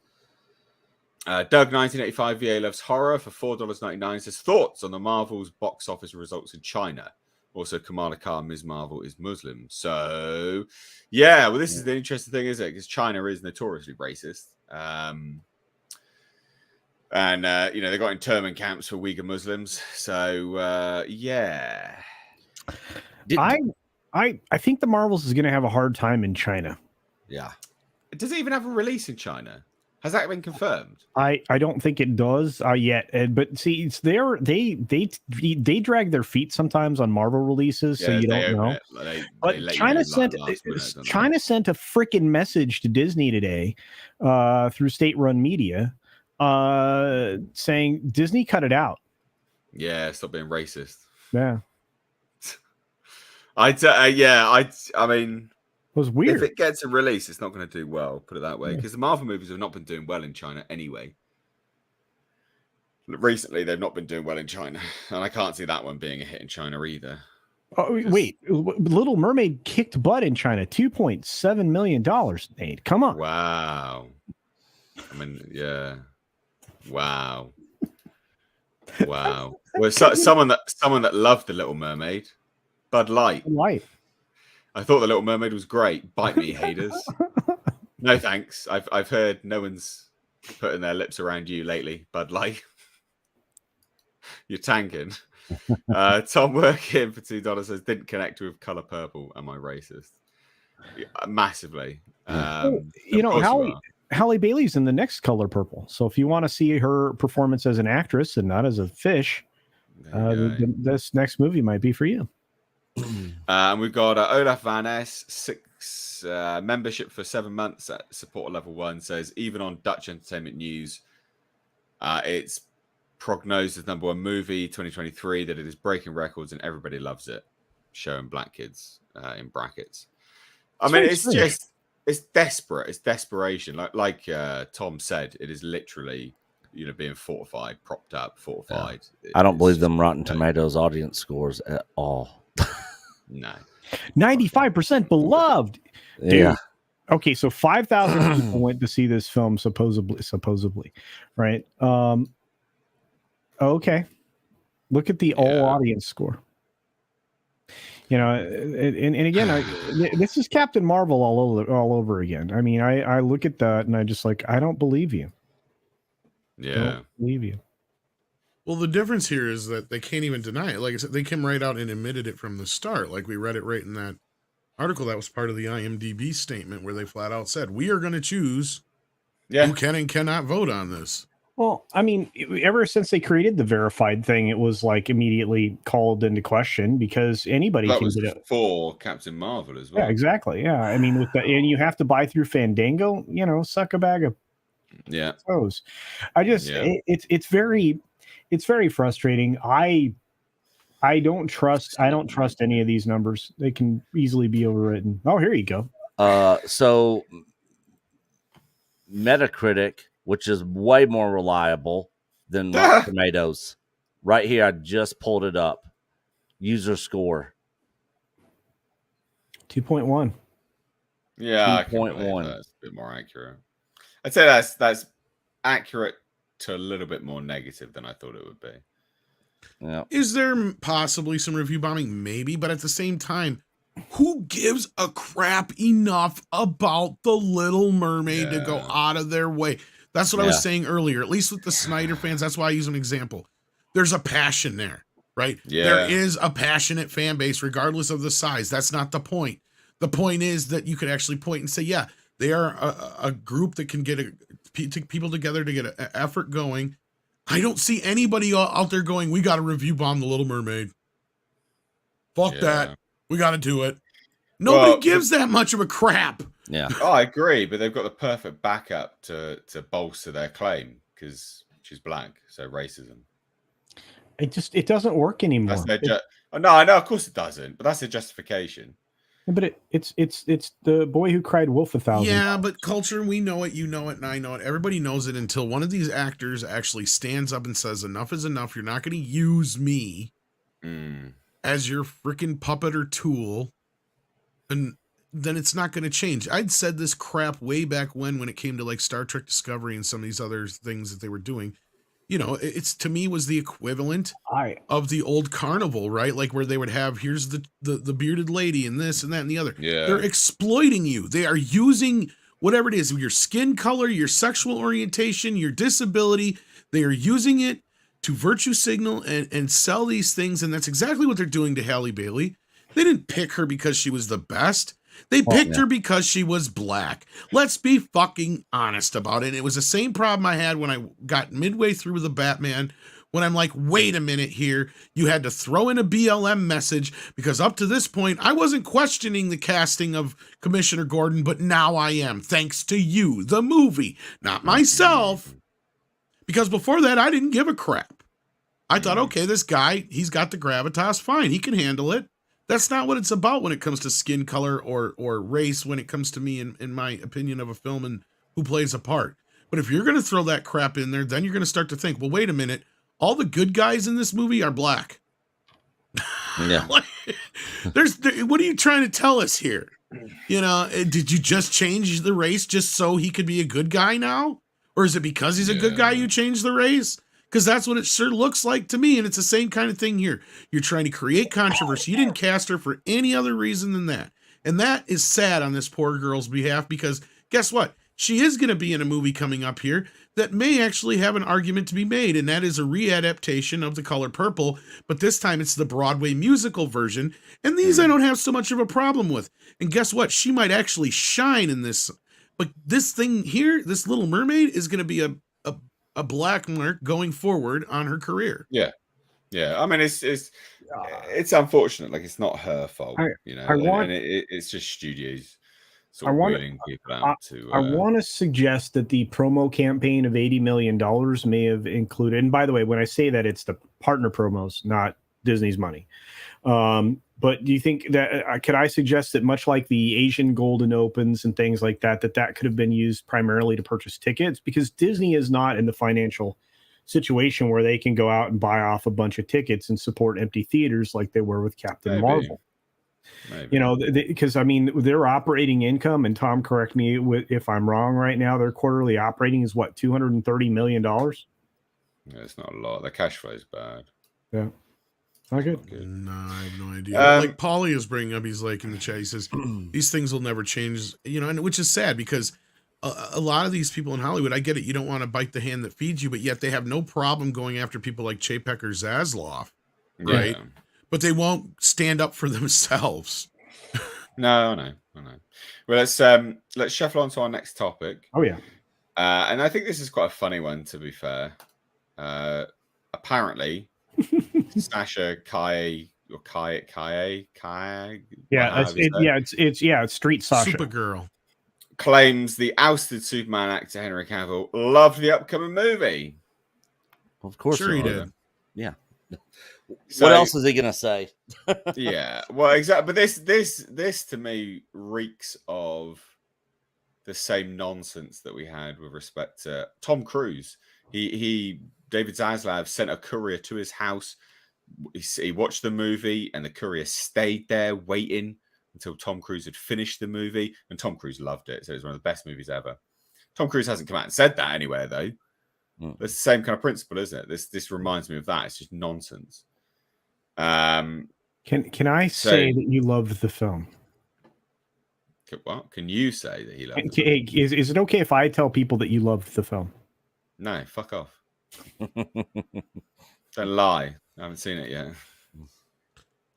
Doug 1985 VA loves horror for $4.99 says thoughts on the Marvel's box office results in China. Also, Kamala Khan, Ms. Marvel, is Muslim. So, yeah, well, this is the interesting thing, isn't it? Because China is notoriously racist. And they got internment camps for Uyghur Muslims. So, yeah. I think the Marvels is going to have a hard time in China. Yeah. Does it even have a release in China? Has that been confirmed? I don't think it does yet. But see, it's there. They drag their feet sometimes on Marvel releases, so you don't know. But China sent a freaking message to Disney today through state-run media saying Disney cut it out. Yeah, stop being racist. Yeah. I mean. It was weird. If it gets a release, it's not going to do well, put it that way, because the Marvel movies have not been doing well in China anyway. Recently, they've not been doing well in China, and I can't see that one being a hit in China either. Oh, wait, Little Mermaid kicked butt in China, $2.7 million made. Come on. Wow. I mean, yeah. Wow. Wow. Well, someone that loved the Little Mermaid, Bud Light. Light. I thought the Little Mermaid was great. Bite me, haters. No thanks. I've heard no one's putting their lips around you lately, Bud Light. You're tanking. Tom working for $2 says didn't connect with Color Purple. Am I racist? Yeah, massively. You know, Halle Bailey's in the next Color Purple. So if you want to see her performance as an actress and not as a fish, this next movie might be for you. And we've got Olaf Van Ness, 6 membership for 7 months at support level 1, says even on Dutch Entertainment News, it's prognosed as #1 movie 2023, that it is breaking records and everybody loves it. Showing black kids in brackets. I mean, it's just, it's desperate. It's desperation. Like Tom said, it is literally, being fortified, propped up, fortified. Yeah. I don't believe them Rotten Tomatoes audience scores at all. No. 95% beloved. Dude. Yeah. Okay, so 5,000 people went to see this film, supposedly, right? Okay. Look at the all audience score. And again, this is Captain Marvel all over again. I mean, I look at that and I just I don't believe you. Yeah. I don't believe you. Well, the difference here is that they can't even deny it. Like I said, they came right out and admitted it from the start. Like we read it right in that article that was part of the IMDb statement where they flat out said, we are going to choose who can and cannot vote on this. Well, I mean, ever since they created the verified thing, it was immediately called into question because anybody can get it. For Captain Marvel as well. Yeah, exactly. Yeah. I mean, and you have to buy through Fandango, suck a bag of toes. It's very frustrating. I don't trust any of these numbers. They can easily be overwritten. Oh, here you go. So Metacritic, which is way more reliable than Rotten Tomatoes. Right here, I just pulled it up. User score 2.1. Yeah, 2.1. That's a bit more accurate. I'd say that's accurate to a little bit more negative than I thought it would be. Yeah. Is there possibly some review bombing? Maybe, but at the same time, who gives a crap enough about The Little Mermaid to go out of their way? That's what I was saying earlier. At least with the Snyder fans, that's why I use an example. There's a passion there, right? Yeah. There is a passionate fan base, regardless of the size. That's not the point. The point is that you could actually point and say, yeah, they are a group that can get people together to get an effort going. I don't see anybody out there going, we got to review bomb The Little Mermaid. Fuck that. We got to do it. Nobody gives that much of a crap. Yeah. Oh, I agree, but they've got the perfect backup to bolster their claim because she's black, so racism. It doesn't work anymore. No, I know, of course it doesn't, but that's a justification. But it's the boy who cried wolf 1,000. Yeah, but culture, we know it, you know it, and I know it. Everybody knows it until one of these actors actually stands up and says, enough is enough. You're not going to use me as your freaking puppet or tool. And then it's not going to change. I'd said this crap way back when it came to Star Trek Discovery and some of these other things that they were doing. It's to me was the equivalent of the old carnival, right? Where they would have, here's the bearded lady and this and that and the other. Yeah. They're exploiting you. They are using whatever it is, your skin color, your sexual orientation, your disability. They are using it to virtue signal and sell these things. And that's exactly what they're doing to Halle Bailey. They didn't pick her because she was the best. They picked her because she was black. Let's be fucking honest about it. It was the same problem I had when I got midway through the Batman, when I'm like, wait a minute here. You had to throw in a BLM message because up to this point, I wasn't questioning the casting of Commissioner Gordon, but now I am, thanks to you, the movie, not myself. Because before that, I didn't give a crap. I thought, okay, this guy, he's got the gravitas, fine, he can handle it. That's not what it's about when it comes to skin color or race, when it comes to me, in my opinion of a film and who plays a part. But if you're going to throw that crap in there, then you're going to start to think, well, wait a minute. All the good guys in this movie are black. Yeah. What are you trying to tell us here? Did you just change the race just so he could be a good guy now? Or is it because he's a good guy you changed the race? Because that's what it sure looks like to me. And it's the same kind of thing here. You're trying to create controversy. You didn't cast her for any other reason than that. And that is sad on this poor girl's behalf, because guess what? She is going to be in a movie coming up here that may actually have an argument to be made, and that is a readaptation of The Color Purple, but this time it's the Broadway musical version, and these I don't have so much of a problem with. And guess what? She might actually shine in this. But this thing here, this Little Mermaid, is going to be a black mark going forward on her career. Yeah. I mean, it's unfortunate. Like, it's not her fault, and it's just studios sort of wheeling people out to. I want to suggest that the promo campaign of $80 million may have included. And by the way, when I say that, it's the partner promos, not Disney's money. But do you think that could I suggest that, much like the Asian Golden Opens and things like that, that could have been used primarily to purchase tickets, because Disney is not in the financial situation where they can go out and buy off a bunch of tickets and support empty theaters like they were with Captain Marvel. Maybe. Because I mean, their operating income, and Tom, correct me if I'm wrong right now, their quarterly operating is what, $230 million? Yeah, it's not a lot. Their cash flow is bad. Yeah. Not good. No, I have no idea. Like Paulie is bringing up, he's like in the chat, he says, these things will never change, and which is sad, because a lot of these people in Hollywood, I get it, you don't want to bite the hand that feeds you, but yet they have no problem going after people like Chapek or Zasloff, right? Yeah. But they won't stand up for themselves. No, I know. Well, let's shuffle on to our next topic. Oh yeah. And I think this is quite a funny one, to be fair. Apparently, Sasha Kaye or Kaye. Yeah, it's Street Sasha. Supergirl claims the ousted Superman actor Henry Cavill loved the upcoming movie. Of course, sure he did. Yeah. So, what else is he gonna say? Yeah, well, exactly. But this to me reeks of the same nonsense that we had with respect to Tom Cruise. David Zaslav sent a courier to his house. He watched the movie, and the courier stayed there waiting until Tom Cruise had finished the movie, and Tom Cruise loved it. So it was one of the best movies ever. Tom Cruise hasn't come out and said that anywhere, though. It's the same kind of principle, isn't it? This reminds me of that. It's just nonsense. Can I say that you loved the film? What? Can you say that he loved the film? Is it okay if I tell people that you loved the film? No, fuck off. Don't lie. I haven't seen it yet.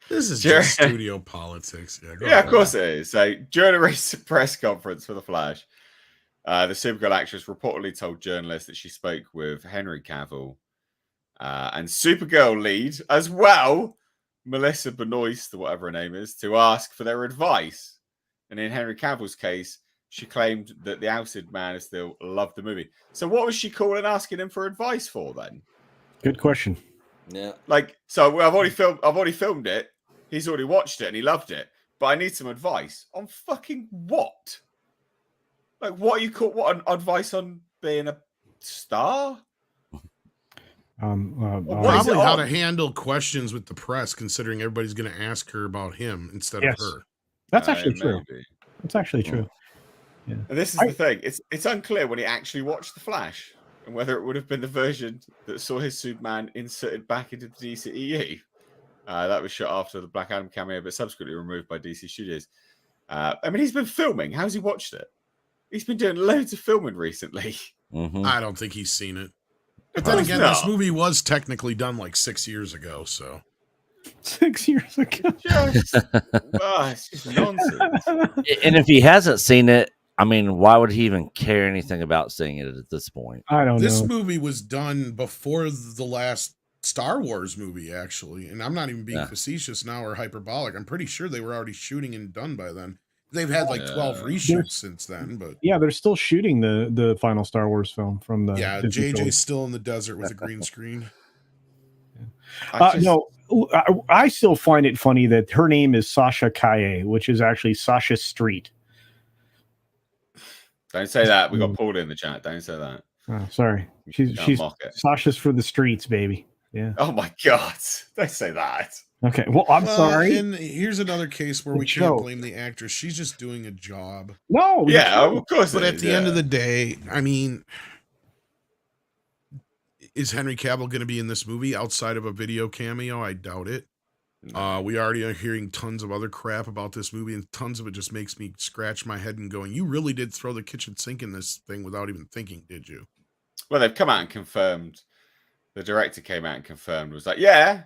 This is just studio politics. Yeah, of course it is. So during a recent press conference for The Flash, the Supergirl actress reportedly told journalists that she spoke with Henry Cavill and Supergirl lead as well, Melissa Benoist, whatever her name is, to ask for their advice. And in Henry Cavill's case, she claimed that the ousted man still loved the movie. So what was she calling, asking him for advice for then? Good question. Yeah. Like, so I've already filmed it. He's already watched it and he loved it. But I need some advice on fucking what? Like, what are you call what advice on being a star? Probably how to handle questions with the press, considering everybody's going to ask her about him instead of her. That's actually true. That's actually true. Yeah. And this is the thing. It's unclear when he actually watched The Flash and whether it would have been the version that saw his Superman inserted back into the DCEU. That was shot after the Black Adam cameo, but subsequently removed by DC Studios. I mean, he's been filming. How's he watched it? He's been doing loads of filming recently. Mm-hmm. I don't think he's seen it. But then again, this movie was technically done like 6 years ago, so. 6 years ago. It's just nonsense. And if he hasn't seen it, I mean, why would he even care anything about seeing it at this point? I don't know. This movie was done before the last Star Wars movie, actually. And I'm not even being facetious now or hyperbolic. I'm pretty sure they were already shooting and done by then. They've had like 12 reshoots since then, but yeah, they're still shooting the final Star Wars film from the JJ's still in the desert with a green screen. I still find it funny that her name is Sasha Kaye, which is actually Sasha Street. Don't say that. We got Paul in the chat. Don't say that. Oh, sorry. She's Sasha's for the streets, baby. Yeah. Oh my God. Don't say that. Okay. Well, I'm sorry. And here's another case where we can't blame the actress. She's just doing a job. No. Yeah, of course. But at the end of the day, I mean, is Henry Cavill going to be in this movie outside of a video cameo? I doubt it. No. We already are hearing tons of other crap about this movie, and tons of it just makes me scratch my head and going, you really did throw the kitchen sink in this thing without even thinking, did you? Well, they've come out and confirmed. The director came out and confirmed, was like, yeah,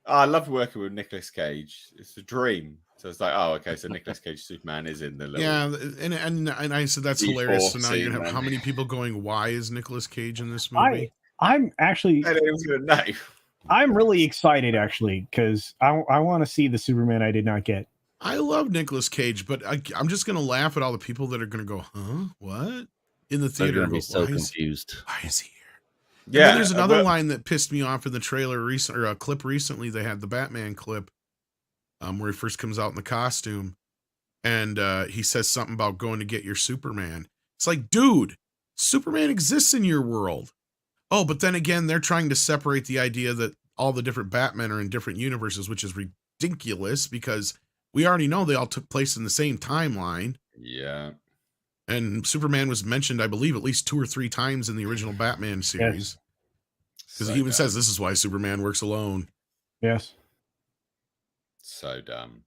I love working with Nicolas Cage. It's a dream. So it's like, oh, okay, so Nicolas Cage Superman is in the little... Yeah, and I said that's hilarious. So now you're going to have how many people going, why is Nicolas Cage in this movie? I'm actually... I'm really excited, actually, because I want to see the Superman I did not get. I love Nicolas Cage, but I'm just going to laugh at all the people that are going to go, huh? What? In the theater. They're going to be so confused. Why is he here? Yeah. And then there's another line that pissed me off in the trailer or a clip recently. They had the Batman clip where he first comes out in the costume, and he says something about going to get your Superman. It's like, dude, Superman exists in your world. Oh, but then again, they're trying to separate the idea that all the different Batmen are in different universes, which is ridiculous because we already know they all took place in the same timeline. Yeah. And Superman was mentioned, I believe, at least 2 or 3 times in the original Batman series. Because he even says this is why Superman works alone. Yes. So dumb.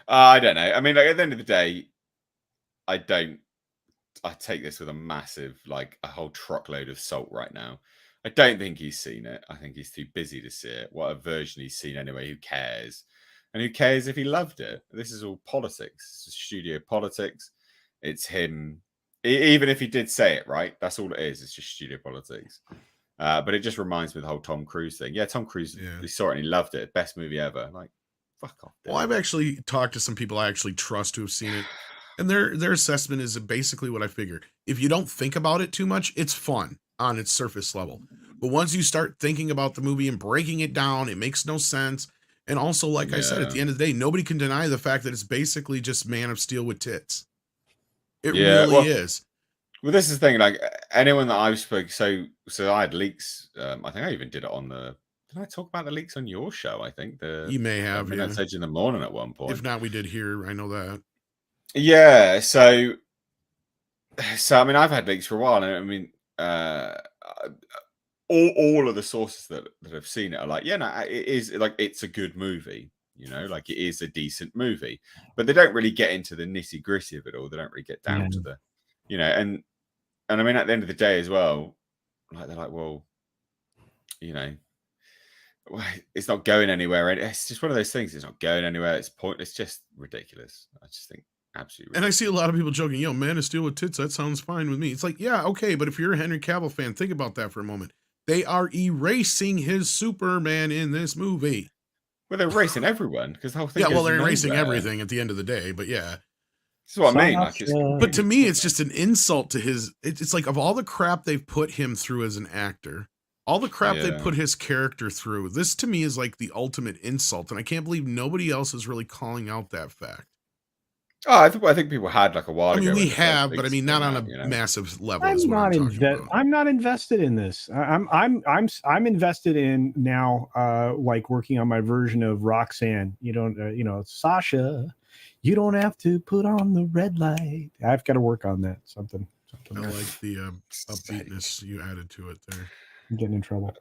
I don't know. I mean, like, at the end of the day, I take this with a massive, like, a whole truckload of salt right now. I don't think he's seen it. I think he's too busy to see it. What a version he's seen anyway. Who cares? And who cares if he loved it? This is all politics. It's studio politics. It's him. Even if he did say it, right? That's all it is. It's just studio politics. But it just reminds me of the whole Tom Cruise thing. Yeah, Tom Cruise, he saw it and he loved it. Best movie ever. Like, fuck off. Well, I've actually talked to some people I actually trust who have seen it. And their assessment is basically what I figured. If you don't think about it too much, it's fun on its surface level. But once you start thinking about the movie and breaking it down, it makes no sense. And also, like I said, at the end of the day, nobody can deny the fact that it's basically just Man of Steel with tits. It really is. Well, this is the thing. Like anyone that I've spoken, so I had leaks. I think I even did it on the. Did I talk about the leaks on your show? I think you may have. Edge in the morning at one point. If not, we did here. I know that. Yeah. So I mean, I've had leaks for a while, and I mean, all of the sources that have seen it are like, yeah, no, it is like it's a good movie. You know, like it is a decent movie, but they don't really get into the nitty gritty of it all. They don't really get down to the, you know, and I mean, at the end of the day as well, like they're like, well, you know, it's not going anywhere. It's just one of those things. It's not going anywhere. It's pointless. It's just ridiculous. I just think absolutely ridiculous. And I see a lot of people joking, yo, Man of Steel with tits, that sounds fine with me. It's like, yeah, okay, but if you're a Henry Cavill fan, think about that for a moment. They are erasing his Superman in this movie. Well, they're erasing everyone because the whole thing. Yeah, well, they're erasing everything at the end of the day, but yeah. That's what I mean. Like, but to me, it's just an insult to his. It's like of all the crap they've put him through as an actor, all the crap they put his character through, this to me is like the ultimate insult, and I can't believe nobody else is really calling out that fact. Oh, I think people had like a while ago. I mean, we have, but I mean, not on a massive level. I'm not invested in this. I'm invested in now, like working on my version of Roxanne. You don't, Sasha, you don't have to put on the red light. I've got to work on that. Something. I like the upbeatness you added to it there. I'm getting in trouble.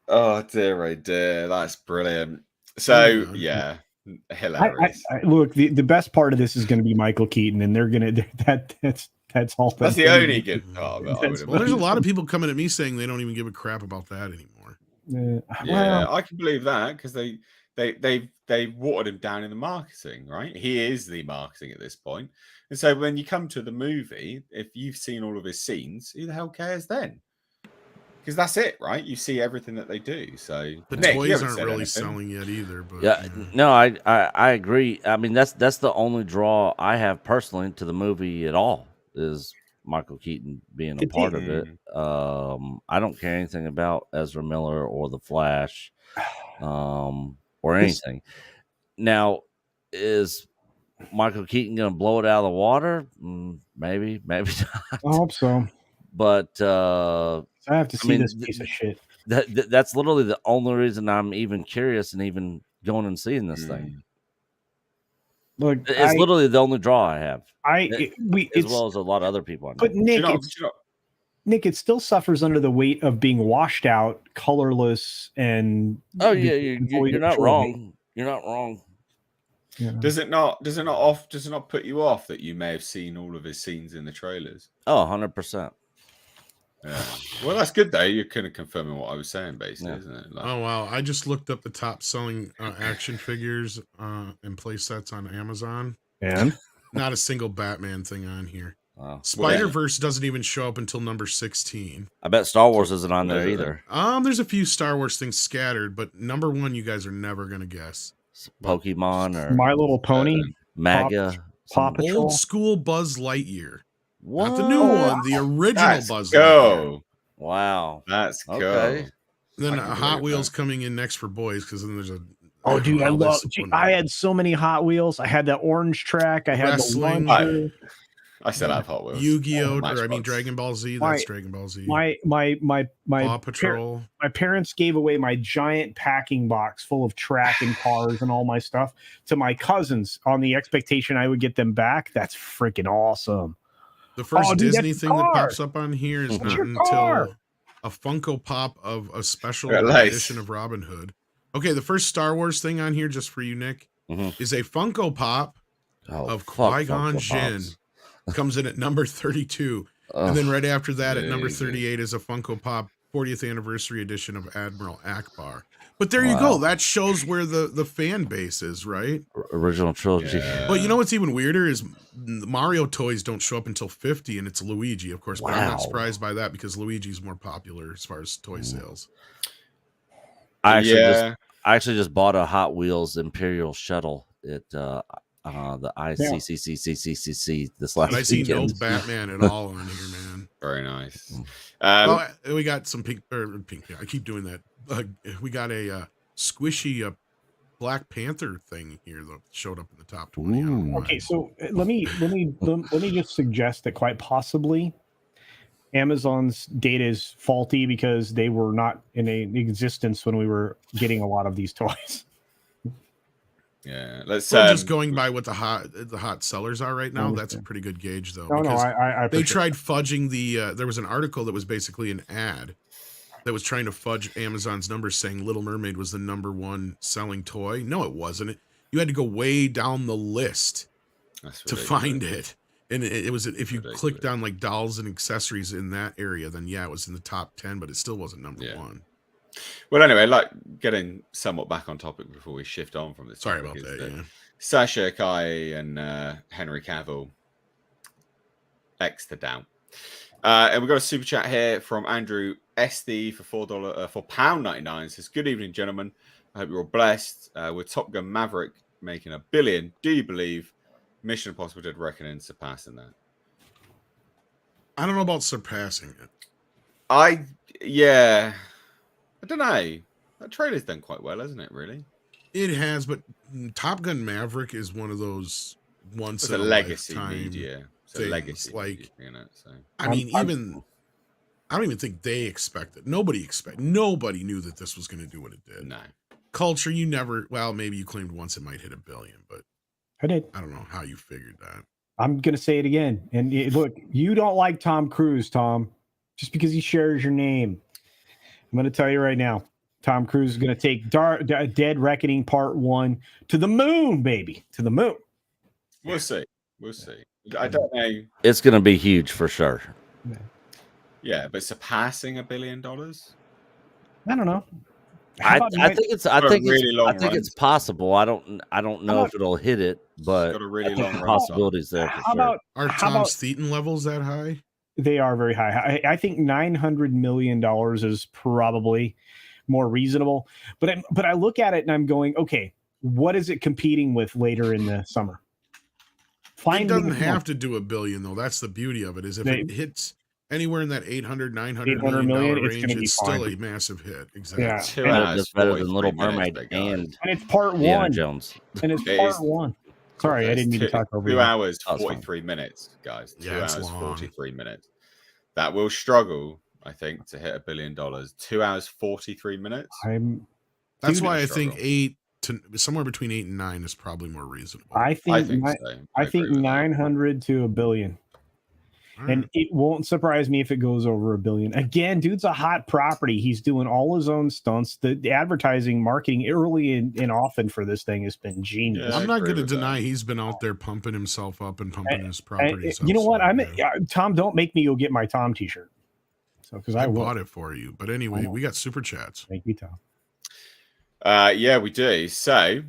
Oh dear, that's brilliant. So yeah. Hilarious. Look, the best part of this is going to be Michael Keaton, and they're going to that's all. That's the only good part. Well, there's a lot of people coming at me saying they don't even give a crap about that anymore. I can believe that because they watered him down in the marketing, right? He is the marketing at this point, and so when you come to the movie, if you've seen all of his scenes, who the hell cares then? Because that's it, right? You see everything that they do. So the toys aren't really selling yet either. But no, I agree. I mean, that's the only draw I have personally to the movie at all is Michael Keaton being a part of it. I don't care anything about Ezra Miller or the Flash, or anything. Now, is Michael Keaton going to blow it out of the water? Maybe not. I hope so. But I have to see this piece of shit. That's literally the only reason I'm even curious and even going and seeing this thing. Look, it's literally the only draw I have. As well as a lot of other people. But Nick, Nick, it still suffers under the weight of being washed out, colorless, and Oh yeah, you're not wrong. You're not wrong. Yeah. Does it not put you off that you may have seen all of his scenes in the trailers? Oh, 100%. Yeah. Well, that's good though. You're kind of confirming what I was saying, basically, Yeah. isn't it? Like, Oh wow! I just looked up the top selling action figures and play sets on Amazon. And Not a single Batman thing on here. Wow. Spider-Verse doesn't even show up until number 16. I bet Star Wars isn't on there Is it? either. There's a few Star Wars things scattered, but number 1 you guys are never gonna guess. Pokemon or My Little Pony, MAGA. Paw Patrol. Old school Buzz Lightyear. What? Not the new one, the original let's Buzz Lightyear. go. Wow. Let's go. Okay. Then I can Hot believe Wheels that. coming in next for boys because then there's a Oh, dude, I all love. this Dude, one. I had so many Hot Wheels. I had that orange track. I had Wrestling. the launcher. I still have Hot Wheels. Yu-Gi-Oh! Or I mean Matchbox. Dragon Ball Z. My- That's Dragon Ball Z. My Paw Patrol. my parents gave away my giant packing box full of track and cars and all my stuff to my cousins on the expectation I would get them back. That's freaking awesome. The first Oh, dude, Disney that's thing that car. pops up on here is That's not your until car. a Funko Pop of a special Yeah, nice. edition of Robin Hood. Okay, the first Star Wars thing on here, just for you, Nick, Mhm. is a Funko Pop Oh, of fuck Qui-Gon Funko Jinn. Pops. Comes in at number 32. Ugh. And then right after that, at number Amazing. 38, is a Funko Pop 40th anniversary edition of Admiral Akbar. But there you go. Wow. That shows where the fan base is, right? Original trilogy. Yeah. But you know what's even weirder is the Mario toys don't show up until 50, and it's Luigi, of course. But I'm not Wow. surprised by that because Luigi's more popular as far as toy sales. I actually just bought a Hot Wheels Imperial shuttle at the ICCCCCCC this last And I see no weekend. Batman at all on here, man. Very nice. Oh, we got some pink. Yeah, I keep doing that. We got a squishy Black Panther thing here that showed up in the top 20. I don't know why. Okay, so let me just suggest that quite possibly Amazon's data is faulty because they were not in existence when we were getting a lot of these toys. Yeah, let's Well, just going by what the hot sellers are right now, that's a pretty good gauge, though. No, because I they appreciate tried fudging the. There was an article that was basically an ad that was trying to fudge Amazon's numbers, saying Little Mermaid was the #1 selling toy. No, it wasn't. You had to go way down the list to find it, and it was if you clicked on like dolls and accessories in that area, then yeah, it was in the top 10, but it still wasn't number 1. Well, anyway, like getting somewhat back on topic before we shift on from this. Sorry about that. Yeah. Sasha Kai and Henry Cavill X to down. And we've got a super chat here from Andrew SD for £4.99. Says, good evening, gentlemen. I hope you're all blessed. With Top Gun Maverick making $1 billion, do you believe Mission Impossible Dead Reckoning surpassing that? I don't know about surpassing it. I don't know. That trailer's done quite well, hasn't it, really? It has, but Top Gun Maverick is one of those once It's in a a legacy lifetime media. It's a things, legacy like- media, you know, so. I mean, I don't even think they expected. Nobody knew that this was going to do what it did. No. Culture, maybe you claimed once it might hit $1 billion, but I did. I don't know how you figured that. I'm going to say it again. And look, you don't like Tom Cruise, Tom, just because he shares your name. I'm going to tell you right now, Tom Cruise is going to take Dead Reckoning Part 1 to the moon, baby, to the moon. We'll see. We'll see. I don't know. It's going to be huge for sure. Yeah, but surpassing $1 billion? I don't know. I think it's possible. I don't know if it'll hit it, but got a really I think long the run. possibilities there for sure. Are Tom's Thetan levels that high? They are very high. I think $900 million is probably more reasonable. But I look at it and I'm going, okay, what is it competing with later in the summer? It doesn't have to do $1 billion, though. That's the beauty of it. Is if it hits anywhere in that $800 $900 million range, it's still a massive hit. Exactly. Yeah. 2 And hours, it's better than 43 Little minutes, Mermaid big guys. and it's part Indiana 1. Jones. And it's It part is- 1. Sorry, I didn't mean to talk over 2 you. hours, That's fine. 43 minutes, guys. 2 Yeah, it's hours, long. 43 minutes. That will struggle, I think, to hit $1 billion. 2 hours, 43 minutes. That's Dude, why I it's think struggle. somewhere between 8 and 9 is probably more reasonable. I think I think so. I think agree with that. 900 to $1 billion. And it won't surprise me if it goes over $1 billion. Again, dude's a hot property. He's doing all his own stunts. The advertising, marketing early and often for this thing has been genius. Yeah, I'm not going to agree with deny that. he's been out there pumping himself up and pumping his properties up. You know what? So, Tom, don't make me go get my Tom t-shirt. So because I bought it for you. But anyway, we got super chats. Thank you, Tom. Yeah, we do. So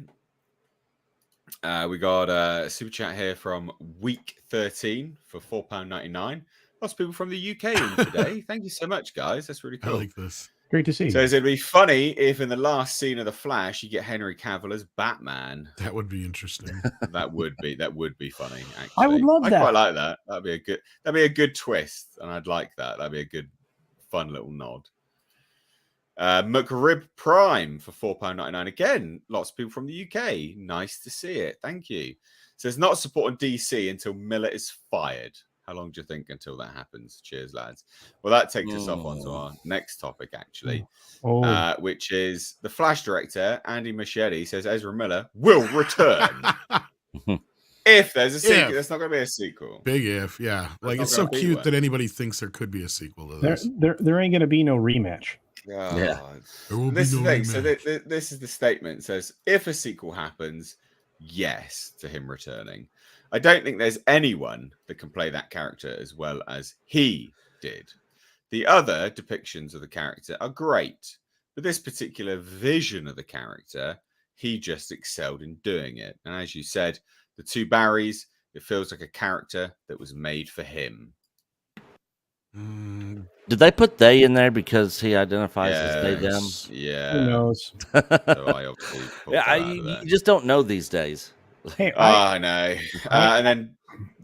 we got a super chat here from Week 13 for £4.99. Lots of people from the UK in today. Thank you so much, guys. That's really cool. I like this. Great to see. So it'd be funny if in the last scene of The Flash you get Henry Cavill as Batman. That would be interesting. That would be funny. Actually, I would love that. I quite like that. That'd be a good twist, and I'd like that. That'd be a good, fun little nod. McRib Prime for £4.99. Again, lots of people from the UK. Nice to see it. Thank you. Says not supporting DC until Miller is fired. How long do you think until that happens? Cheers, lads. Well, that takes us off onto our next topic, actually, which is the Flash director, Andy Muschietti, says Ezra Miller will return. If there's a sequel, there's not going to be a sequel. Big if, yeah. Like, it's so cute that anybody thinks there could be a sequel to this. There ain't going to be no rematch. God. Yeah. This is the thing. So this is the statement. It says, if a sequel happens, yes to him returning. I don't think there's anyone that can play that character as well as he did. The other depictions of the character are great, but this particular vision of the character, he just excelled in doing it. And as you said, the two Barrys, it feels like a character that was made for him. Did they put they in there because he identifies as they them? Yeah. Who knows? So I obviously you just don't know these days. Hey, I know. And then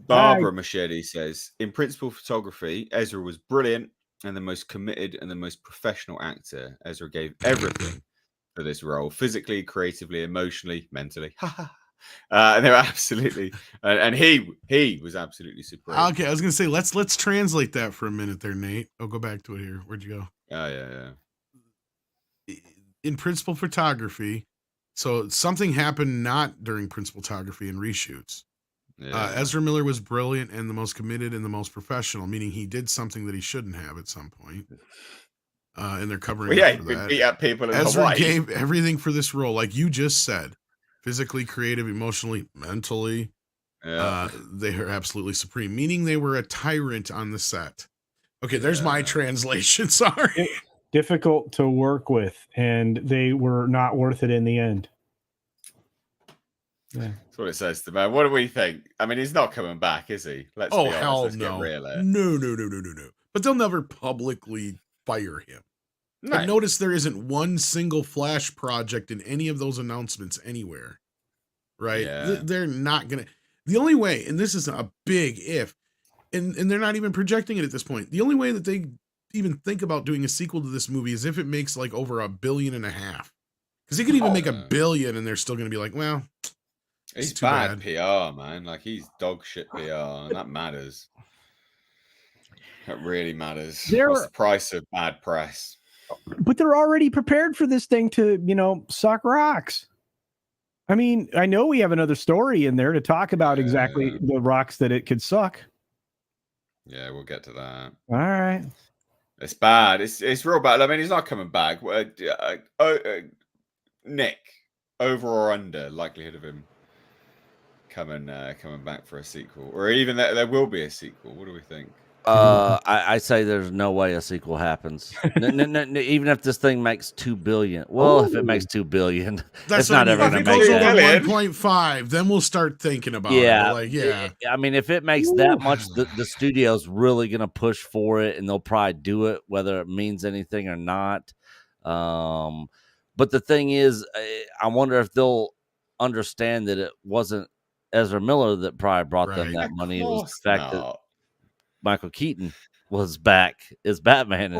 Barbara Muschietti says, in principal photography, Ezra was brilliant and the most committed and the most professional actor. Ezra gave everything for this role, physically, creatively, emotionally, mentally. And they were absolutely, and he was absolutely supreme. Okay, I was gonna say let's translate that for a minute there, Nate. I'll go back to it here. Where'd you go? Oh yeah. In principal photography, so something happened not during principal photography and reshoots. Yeah. Ezra Miller was brilliant and the most committed and the most professional, meaning he did something that he shouldn't have at some point. And they're covering up for that. Beat up people in Ezra Hawaii. gave everything for this role, like you just said. Physically, creative, emotionally, mentally. Yeah. They are absolutely supreme, meaning they were a tyrant on the set. Okay, there's my translation. Sorry. Difficult to work with, and they were not worth it in the end. Yeah. That's what it says to me. What do we think? I mean, he's not coming back, is he? Let's be honest. Hell Let's no. get real here. No. But they'll never publicly fire him. No. But notice there isn't one single Flash project in any of those announcements anywhere. Right? Yeah. They're not going to. The only way, and this is a big if, and they're not even projecting it at this point. The only way that they even think about doing a sequel to this movie is if it makes like over $1.5 billion. Because they could even make $1 billion and they're still going to be like, well, he's bad PR, man. Like, he's dog shit PR, and that matters. That really matters. What's the price of bad press? But they're already prepared for this thing to, suck rocks. I mean, I know we have another story in there to talk about exactly the rocks that it could suck. Yeah, we'll get to that. All right. It's bad. It's real bad. I mean, he's not coming back. Nick, over or under likelihood of him coming back for a sequel, or even that there will be a sequel? What do we think? I say there's no way a sequel happens. No, even if this thing makes $2 billion. Well, if it makes $2 billion, it's not ever going to make that. 1.5, then we'll start thinking about it. I mean, if it makes that much, the studio's really going to push for it, and they'll probably do it, whether it means anything or not. But the thing is, I wonder if they'll understand that it wasn't Ezra Miller that probably brought them that money. It was the fact that Michael Keaton was back as Batman.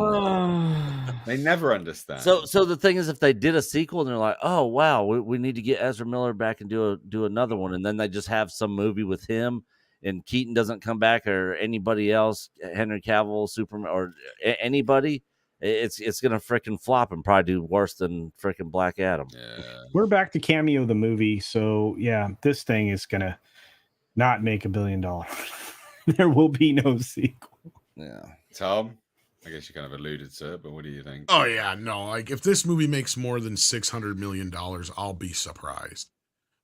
They never understand. So the thing is, if they did a sequel and they're like, oh wow, we need to get Ezra Miller back and do another one, and then they just have some movie with him and Keaton doesn't come back, or anybody else, Henry Cavill, Superman, or anybody, it's gonna freaking flop and probably do worse than freaking Black Adam. Yeah. We're back to Cameo the movie, so yeah, this thing is gonna not make $1 billion. There will be no sequel. Yeah. Tom, I guess you kind of alluded to it, but what do you think? Oh yeah, no. Like if this movie makes more than $600 million, I'll be surprised.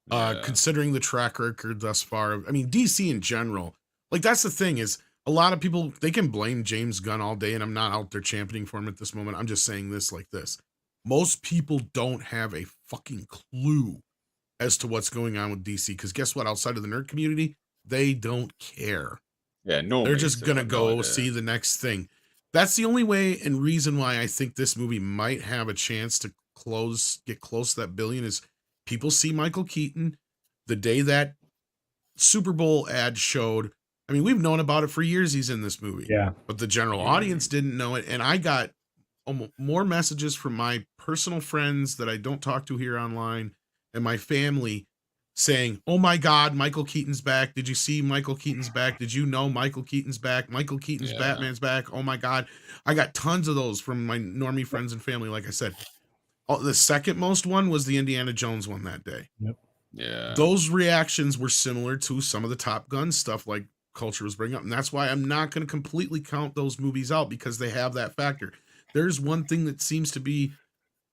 Considering the track record thus far, I mean DC in general. Like that's the thing is a lot of people they can blame James Gunn all day, and I'm not out there championing for him at this moment. I'm just saying this like this. Most people don't have a fucking clue as to what's going on with DC because guess what? Outside of the nerd community, they don't care. Yeah, normally They're just gonna go see the next thing. That's the only way and reason why I think this movie might have a chance to get close to that billion is people see Michael Keaton the day that Super Bowl ad showed. I mean, we've known about it for years. He's in this movie, but the general audience didn't know it. And I got more messages from my personal friends that I don't talk to here online and my family saying, "Oh my God, Michael Keaton's back. Did you see Michael Keaton's back? Did you know Michael Keaton's back? Michael Keaton's Batman's back. Oh my God." I got tons of those from my normie friends and family. Like I said, the second most one was the Indiana Jones one that day. Yep. Yeah. Those reactions were similar to some of the Top Gun stuff like Culture was bringing up. And that's why I'm not going to completely count those movies out because they have that factor. There's one thing that seems to be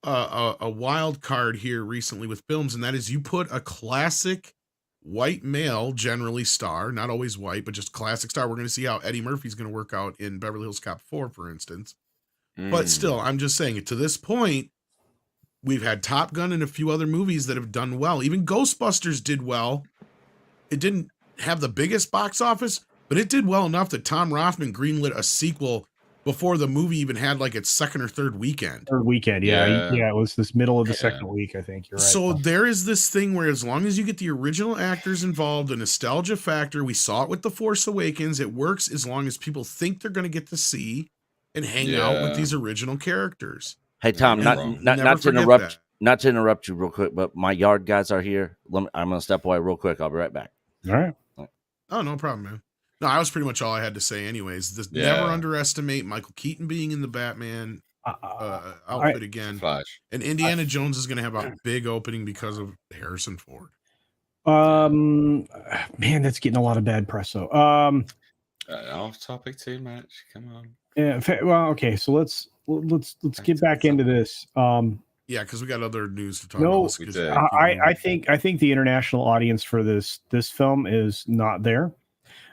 a wild card here recently with films, and that is you put a classic white male, generally star, not always white, but just classic star. We're going to see how Eddie Murphy's going to work out in Beverly Hills Cop 4, for instance. But still, I'm just saying, to this point, we've had Top Gun and a few other movies that have done well. Even Ghostbusters did well. It didn't have the biggest box office, but it did well enough that Tom Rothman greenlit a sequel before the movie even had like its second or third weekend. Yeah. It was this middle of the second week, I think. You're right. So there is this thing where as long as you get the original actors involved, a nostalgia factor, we saw it with The Force Awakens, it works as long as people think they're going to get to see and hang out with these original characters. Hey Tom, not to interrupt you real quick, but my yard guys are here. I'm going to step away real quick. I'll be right back. All right. Oh, no problem, man. No, that was pretty much all I had to say anyways. Never underestimate Michael Keaton being in the Batman outfit again. Flash. And Indiana Jones is going to have a big opening because of Harrison Ford. Man, that's getting a lot of bad press though. Off topic too much. Come on. Yeah. Well, okay. So let's get back into this. Yeah, because we got other news to talk about. I think the international audience for this film is not there.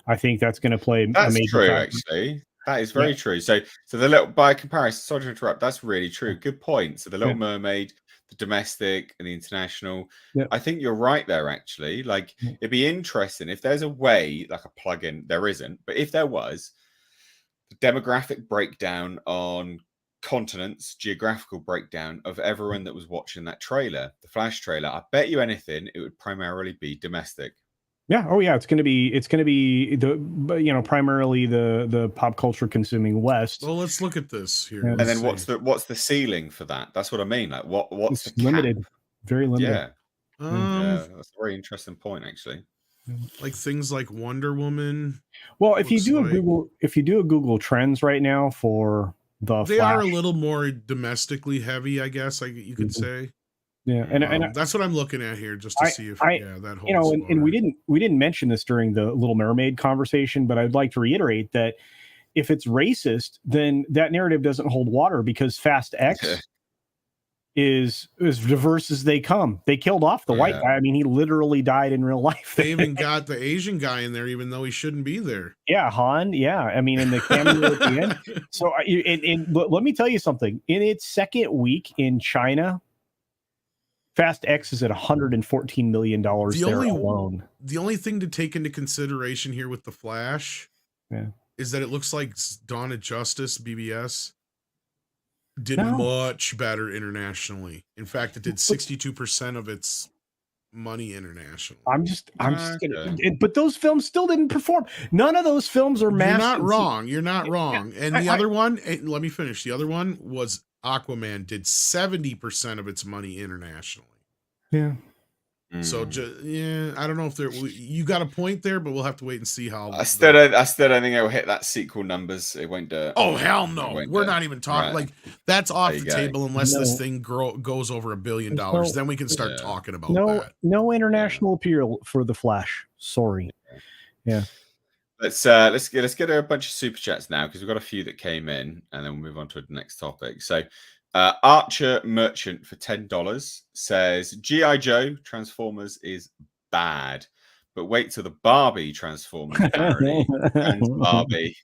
I think that's going to play a major true, factor. actually. That is very true. So the little, by comparison, sorry to interrupt, that's really true. Good point. So the Little Mermaid, the domestic and the international, I think you're right there, actually. Like, it'd be interesting if there's a way, like a plug-in, there isn't, but if there was, the demographic breakdown on continents, geographical breakdown of everyone that was watching that trailer, the Flash trailer, I bet you anything, it would primarily be domestic. Yeah. Oh, yeah. It's going to be the primarily the pop culture consuming West. Well, let's look at this here. And then what's the ceiling for that? That's what I mean. Like what's the cap? Limited, very limited. Yeah. That's a very interesting point, actually. Like things like Wonder Woman. Well, if you do a Google Trends right now for the they Flash, are a little more domestically heavy, I guess. You could say. Yeah, and that's what I'm looking at here, just to see if that holds. And we didn't mention this during the Little Mermaid conversation, but I'd like to reiterate that if it's racist, then that narrative doesn't hold water because Fast X is as diverse as they come. They killed off the white guy. I mean, he literally died in real life. They even got the Asian guy in there, even though he shouldn't be there. Yeah, Han. Yeah, I mean, in the cameo at the end. So, let me tell you something. In its second week in China, Fast X is at $114 million alone. The only thing to take into consideration here with the Flash is that it looks like Dawn of Justice, BBS, did much better internationally. In fact, it did 62% of its money internationally. I'm just kidding. But those films still didn't perform. None of those films are massive. You're not wrong. And the other one, let me finish. The other one was Aquaman, did 70% of its money internationally. Yeah. So I don't know if you got a point there, but we'll have to wait and see how. I still don't think it will hit that sequel numbers. It won't do it. Oh hell no! We're not even talking like that's off the table unless this thing goes over $1 billion. Then we can start talking about that. No international appeal for the Flash. Sorry. Yeah. let's get a bunch of super chats now because we've got a few that came in, and then we'll move on to the next topic. So, Archer Merchant for $10 says GI Joe Transformers is bad, but wait till the Barbie Transformers parody and Barbie.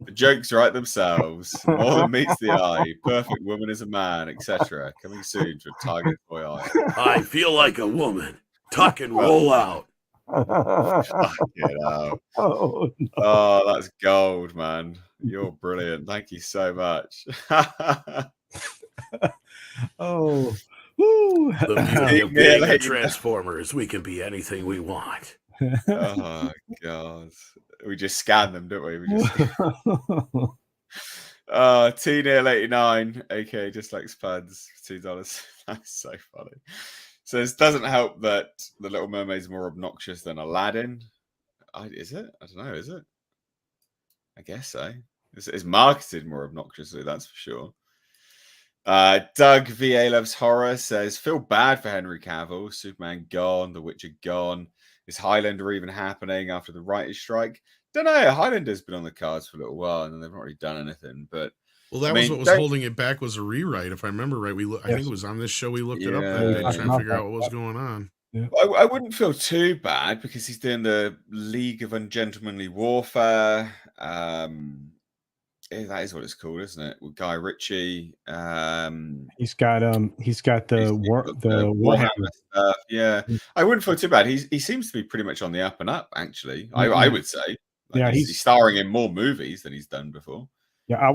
The jokes write themselves. More than meets the eye. Perfect woman is a man, etc. Coming soon to a target boy eye. I feel like a woman. Tuck and roll out. Fucking hell. Oh, no. Oh, that's gold, man. You're brilliant. Thank you so much. Oh, woo. The beauty of being a transformer is we can be anything we want. Oh god, we just scan them, don't we? T-Nail89, aka just like Spads, $2. That's so funny. Says doesn't help that the Little Mermaid's more obnoxious than Aladdin. Is it? I don't know. Is it? I guess so. It's marketed more obnoxiously, that's for sure. Doug VA Loves Horror says feel bad for Henry Cavill. Superman gone, The Witcher gone. Is Highlander even happening after the writers' strike? Don't know. Highlander's been on the cards for a little while, and they've not really done anything. But that was what was holding it back was a rewrite, if I remember right. I think it was on this show we looked it up that day, trying to figure out what was going on. Yeah. I wouldn't feel too bad because he's doing the League of Ungentlemanly Warfare. That is what it's called, isn't it? With Guy Ritchie. He's got the Warhammer stuff. Yeah, I wouldn't feel too bad. He seems to be pretty much on the up and up. Actually, I would say. He's starring in more movies than he's done before. Yeah,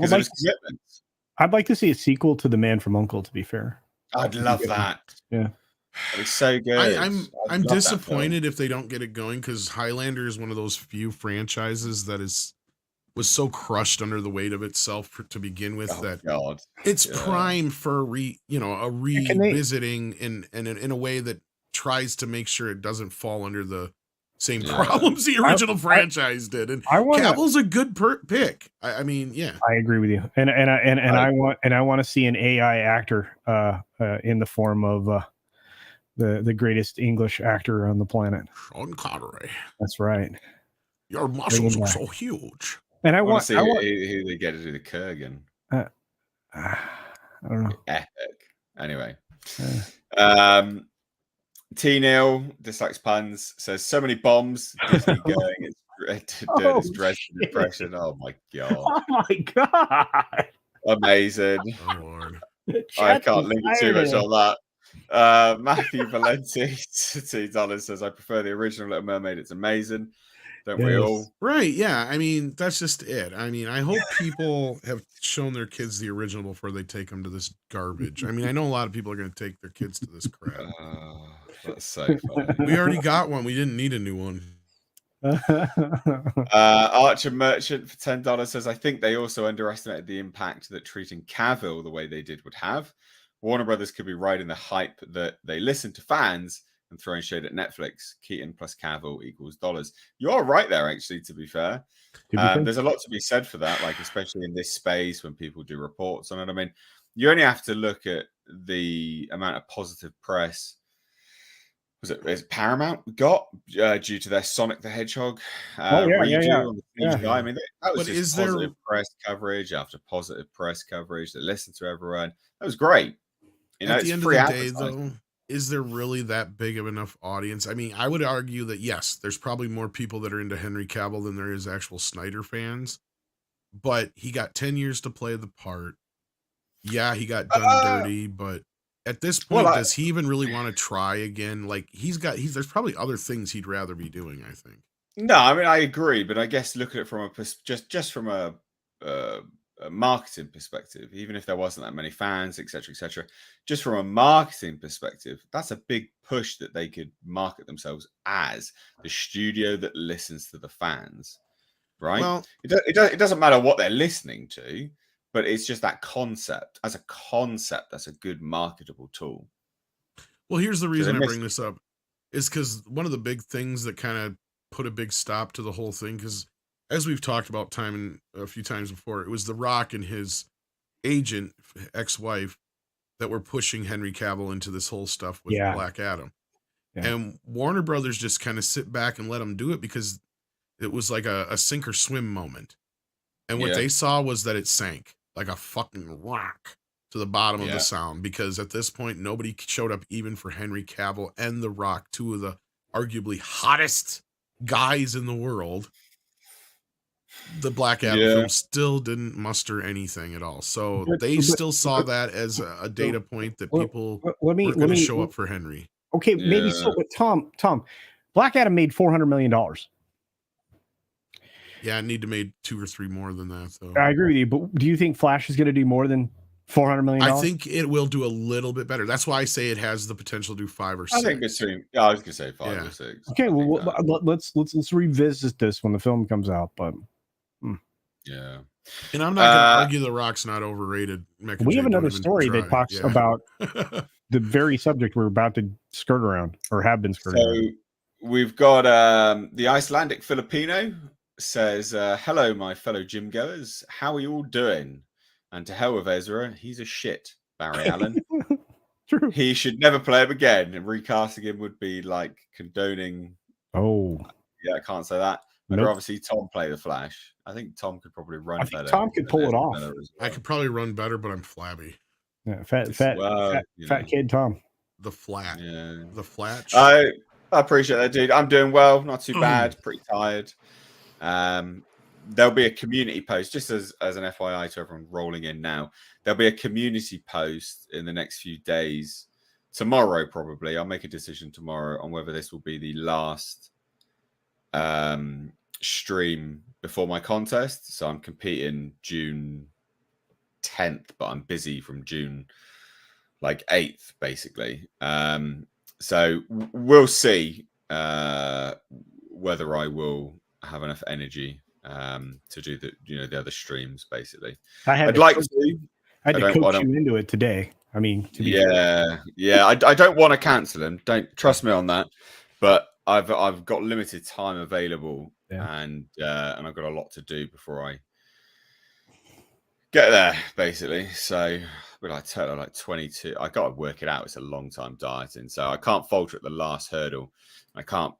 I'd like to see a sequel to The Man from U.N.C.L.E. To be fair, I'd love that. Yeah, that'd be so good. I'm disappointed if they don't get it going because Highlander is one of those few franchises that was so crushed under the weight of itself to begin with it's prime for a revisiting in a way that tries to make sure it doesn't fall under the same problems the original franchise did. And Cavill's a good pick. I mean, yeah, I agree with you. And I want to see an AI actor in the form of the greatest English actor on the planet, Sean Connery. That's right. Your muscles are so huge. And I want to see who they get to do the Kurgan. I don't know. Epic. Anyway, T-Neil dislikes puns. Says so many bombs. Disney going. It's dreadful depression. Oh my god. Oh my god. Amazing. Oh Lord. I can't link too much on that. Matthew Valenti, $2 says I prefer the original Little Mermaid. It's amazing. Don't we all? Right, yeah. I mean, that's just it. I mean, I hope people have shown their kids the original before they take them to this garbage. I mean, I know a lot of people are going to take their kids to this crap. That's so funny. We already got one. We didn't need a new one. Archer Merchant for $10 says I think they also underestimated the impact that treating Cavill the way they did would have. Warner Brothers could be riding the hype that they listen to fans and throwing shade at Netflix. Keaton plus Cavill equals dollars. You are right there, actually, to be fair. There's a lot to be said for that, like especially in this space when people do reports on it. I mean, you only have to look at the amount of positive press is Paramount got due to their Sonic the Hedgehog redo on the CGI. I mean, that was just positive press coverage after positive press coverage. They listened to everyone. That was great. At the end of the day, though, is there really that big of enough audience? I mean, I would argue that yes, there's probably more people that are into Henry Cavill than there is actual Snyder fans. But he got 10 years to play the part. Yeah, he got done dirty, but at this point, does he even really want to try again? Like there's probably other things he'd rather be doing, I think. No, I mean, I agree, but I guess look at it from just from a marketing perspective, even if there wasn't that many fans, etc., just from a marketing perspective, that's a big push that they could market themselves as the studio that listens to the fans, right? Well, it doesn't matter what they're listening to, but it's just that concept. As a concept, that's a good marketable tool. Well, here's the reason I bring this up is because one of the big things that kind of put a big stop to the whole thing, because as we've talked about a few times before, it was The Rock and his agent, ex-wife, that were pushing Henry Cavill into this whole stuff with Black Adam. Yeah. And Warner Brothers just kind of sit back and let him do it because It was like a sink or swim moment. And what Yeah. they saw was that it sank like a fucking rock to the bottom of Yeah. the sound, because at this point, nobody showed up even for Henry Cavill and The Rock, two of the arguably hottest guys in the world. The Black Adam Yeah. film still didn't muster anything at all. So they still saw that as a data point that people were going to show up for Henry. Okay, maybe so, but Tom, Black Adam made $400 million. Yeah, I need to make 2 or 3 more than that. So I agree with you, but do you think Flash is going to do more than $400 million? I think it will do a little bit better. That's why I say it has the potential to do 5 or 6. I think between. I was going to say 5 or 6. Okay, well, let's revisit this when the film comes out. But yeah, and I'm not going to argue The Rock's not overrated. We have another story that talks about the very subject we're about to skirt around, or have been skirting around. We've got the Icelandic Filipino says, hello, my fellow gym goers. How are you all doing? And to hell with Ezra, he's a shit, Barry Allen. True. He should never play him again. And recasting him would be like condoning. Oh. Yeah, I can't say that. I'd rather see Tom play the Flash. I think Tom could probably run better. Tom could pull it off. Well. I could probably run better, but I'm flabby. Yeah, fat kid Tom. The flat. Yeah. The flat. I appreciate that, dude. I'm doing well. Not too bad. Pretty tired. There'll be a community post, just as an FYI to everyone rolling in now. There'll be a community post in the next few days. Tomorrow, probably. I'll make a decision tomorrow on whether this will be the last stream before my contest. So I'm competing June 10th, but I'm busy from June 8th, basically. So we'll see whether I will have enough energy to do the other streams. Basically, I'd like to. I had to coach you into it today. I mean, yeah. I don't want to cancel them. Don't trust me on that. But I've got limited time available, and I've got a lot to do before I get there. Basically, so but I total like 22. I got to work it out. It's a long time dieting, so I can't falter at the last hurdle. I can't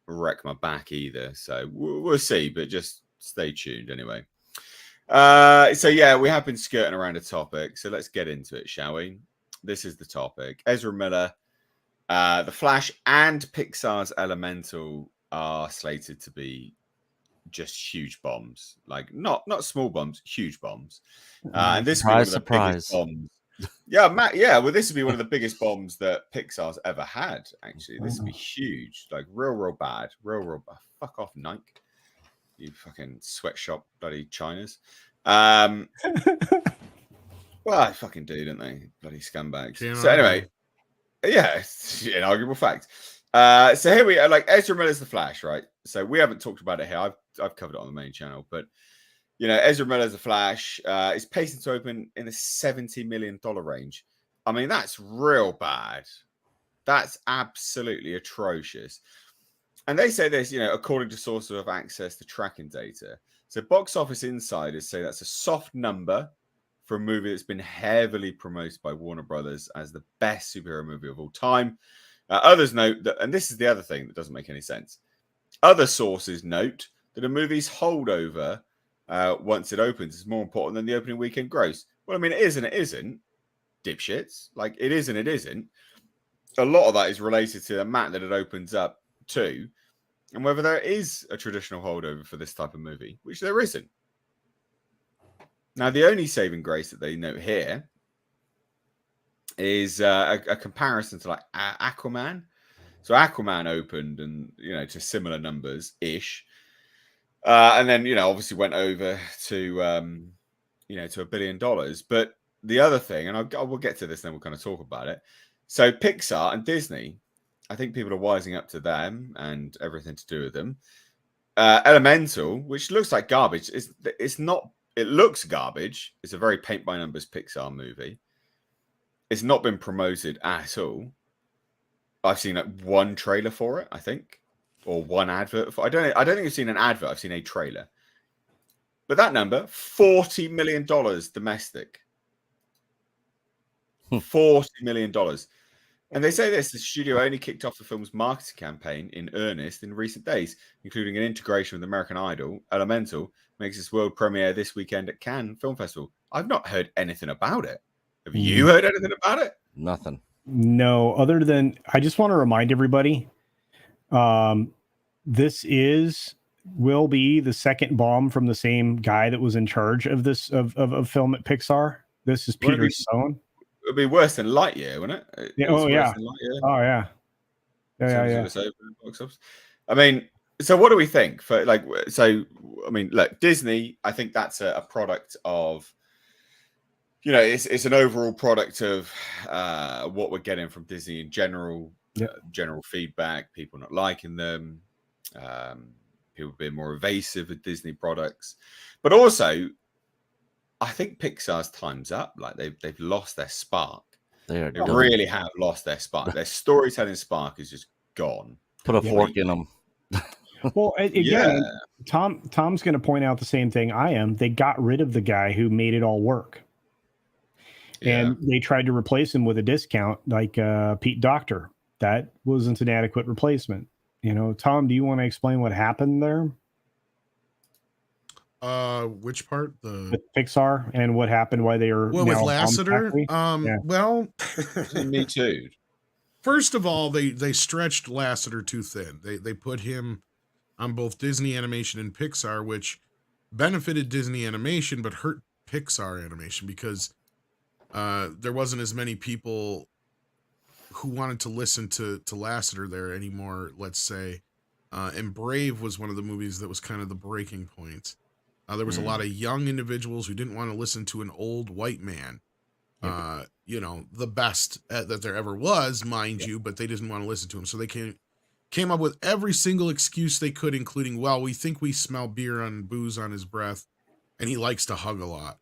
wreck my back either. So we'll see, but just stay tuned anyway. So yeah, we have been skirting around the topic. So let's get into it, shall we? This is the topic. Ezra Miller, The Flash, and Pixar's Elemental are slated to be just huge bombs, like not small bombs, huge bombs. And this will be one of the biggest bombs. Yeah, Matt. Yeah, well, this would be one of the biggest bombs that Pixar's ever had. Actually, this would be huge, like real bad, real bad. Fuck off, Nike. You fucking sweatshop bloody Chinas. Well, I fucking do, don't they? Bloody scumbags. So anyway, yeah, it's an arguable fact. So here we are, like Ezra Miller's The Flash, right? So we haven't talked about it here. I've covered it on the main channel, but Ezra Miller's The Flash is pacing to open in the $70 million range. I mean, that's real bad. That's absolutely atrocious. And they say this, according to sources who have access to tracking data. So Box Office Insiders say that's a soft number for a movie that's been heavily promoted by Warner Brothers as the best superhero movie of all time. Others note that, and this is the other thing that doesn't make any sense. Other sources note that a movie's holdover once it opens is more important than the opening weekend gross. Well, I mean, it is and it isn't, dipshits. Like, it is and it isn't. A lot of that is related to the mat that it opens up to, and whether there is a traditional holdover for this type of movie, which there isn't. Now, the only saving grace that they note here is a comparison to like Aquaman. So Aquaman opened and, to similar numbers ish. And then, obviously went over to, to $1 billion. But the other thing, and I will get to this, then we'll kind of talk about it. So Pixar and Disney, I think people are wising up to them and everything to do with them. Elemental, which looks like garbage. It's not. It looks garbage. It's a very paint by numbers Pixar movie. It's not been promoted at all. I've seen like one trailer for it, I think, or one advert for. I don't think I've seen an advert. I've seen a trailer. But that number, $40 million domestic. $40 million. And they say this: the studio only kicked off the film's marketing campaign in earnest in recent days, including an integration with American Idol. Elemental makes its world premiere this weekend at Cannes Film Festival. I've not heard anything about it. Have you heard anything about it? Nothing. No, other than I just want to remind everybody, this will be the second bomb from the same guy that was in charge of this of film at Pixar. This is Peter Sohn. It'd be worse than Lightyear, wouldn't it? Yeah, oh yeah. Yeah. I mean, so what do we think? For like, so I mean, look, Disney. I think that's a product of, you know, it's an overall product of what we're getting from Disney in general. General feedback, people not liking them, people being more evasive with Disney products, but also, I think Pixar's time's up. Like they've lost their spark. They really have lost their spark. Their storytelling spark is just gone. Put a fork in them. Well, again, Tom's going to point out the same thing I am. They got rid of the guy who made it all work, and they tried to replace him with a discount like Pete Docter. That wasn't an adequate replacement. You know, Tom, do you want to explain what happened there? Which part? With Pixar and what happened, why they are with Lasseter. Well, Me too. First of all, they stretched Lasseter too thin. They put him on both Disney Animation and Pixar, which benefited Disney Animation but hurt Pixar Animation because there wasn't as many people who wanted to listen to Lasseter there anymore, let's say. And Brave was one of the movies that was kind of the breaking point. There was a lot of young individuals who didn't want to listen to an old white man. You know, the best that there ever was, mind you, but they didn't want to listen to him. So they came up with every single excuse they could, including, well, we think we smell beer and booze on his breath, and he likes to hug a lot.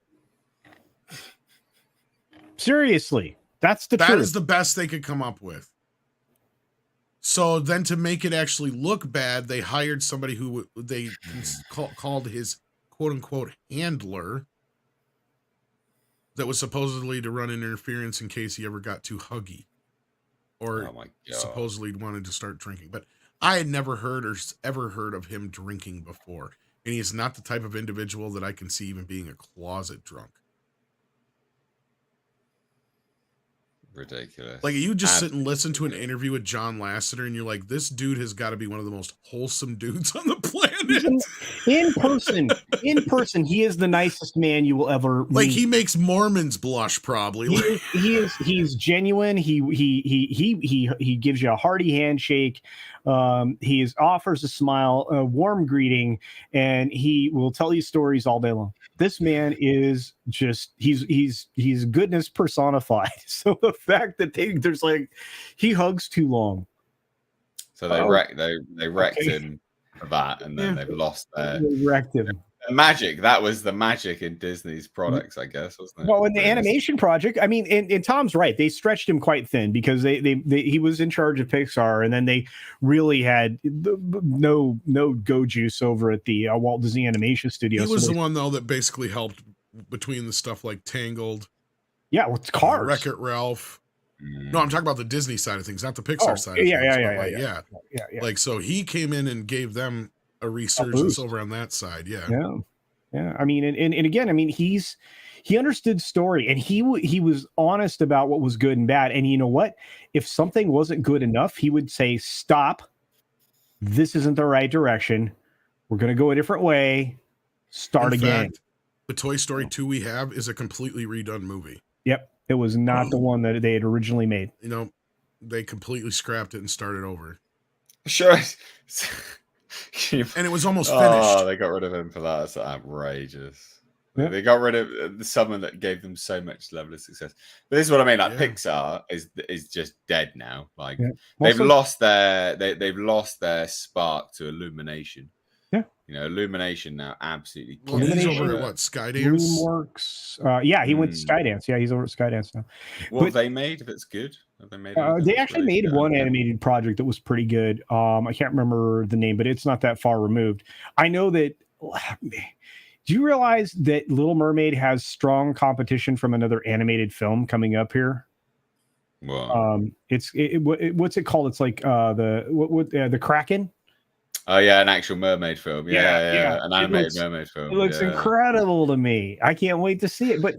Seriously, that is the best they could come up with. So then to make it actually look bad, they hired somebody who they called his quote-unquote handler that was supposedly to run interference in case he ever got too huggy or supposedly wanted to start drinking. But I had never heard or ever heard of him drinking before. And he is not the type of individual that I can see even being a closet drunk. Ridiculous. Like, you just sit and listen to an interview with John Lasseter and you're like, this dude has got to be one of the most wholesome dudes on the planet. In person, he is the nicest man you will ever meet. Like, he makes Mormons blush, probably. He's genuine. He gives you a hearty handshake. He offers a smile, a warm greeting, and he will tell you stories all day long. This man is just he's goodness personified. So the fact that there's like he hugs too long. So they wrecked him for that, and then they've lost their wrecked him. Magic. That was the magic in Disney's products, I guess, wasn't it? Well, in the animation project, I mean, and Tom's right. They stretched him quite thin because he was in charge of Pixar, and then they really had no go juice over at the Walt Disney Animation Studios. He was the one though that basically helped between the stuff like Tangled. Yeah, with Cars, Wreck-It Ralph. No, I'm talking about the Disney side of things, not the Pixar side. Of things. Yeah. Like, so he came in and gave them a resurgence over on that side. Yeah. I mean, and again, I mean, he understood story, and he was honest about what was good and bad. And you know what? If something wasn't good enough, he would say, "Stop! This isn't the right direction. We're going to go a different way. Start again." Fact, the Toy Story 2 we have is a completely redone movie. Yep, it was not the one that they had originally made. You know, they completely scrapped it and started over. Sure. And it was almost finished. Oh, they got rid of him for that. That's outrageous. Yeah. They got rid of someone that gave them so much level of success. But this is what I mean. Like Pixar is just dead now. Like they've lost their spark to Illumination. Yeah, you know, Illumination now absolutely. Well, he's over at what, Skydance? DreamWorks. Yeah, he went to Skydance. Yeah, he's over at Skydance now. What have they made? If it's good, have they made? They actually made one animated project that was pretty good. I can't remember the name, but it's not that far removed. I know that. Do you realize that Little Mermaid has strong competition from another animated film coming up here? Well, What's it called? It's like the Kraken. oh yeah, an actual mermaid film. Yeah. An animated mermaid film. It looks incredible to me. I can't wait to see it. But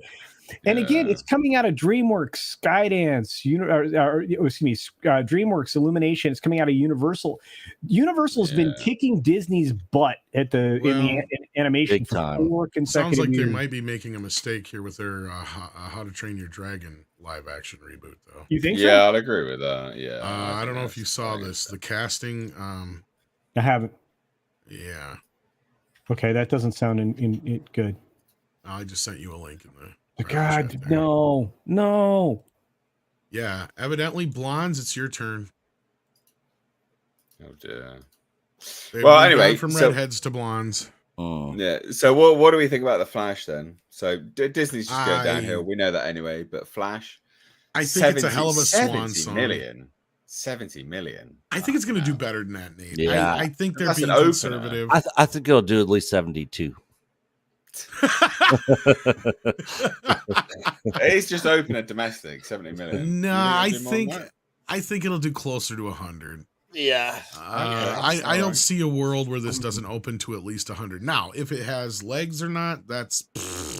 and again, it's coming out of DreamWorks, Skydance, DreamWorks Illumination. It's coming out of Universal. Universal's been kicking Disney's butt in the animation for 4 consecutive Sounds like years. they might be making a mistake here with their How to Train Your Dragon live action reboot, though. You think? Yeah, so? I'd agree with that. Yeah. I don't know if you saw this. The casting. I haven't. Yeah. Okay, that doesn't sound in good. I just sent you a link in the. God, no. Yeah, evidently blondes. It's your turn. Oh dear. Well, anyway, from redheads to blondes. Yeah. So what do we think about the Flash then? So Disney's just going downhill. We know that anyway. But Flash, I think it's a hell of a swan song. 70 million. I think it's going to do better than that, Nate. Yeah. I think they're being conservative. I think it'll do at least 72. It's just open at domestic, 70 million. No, I think it'll do closer to 100. Yeah. I don't see a world where this doesn't open to at least 100. Now, if it has legs or not, that's.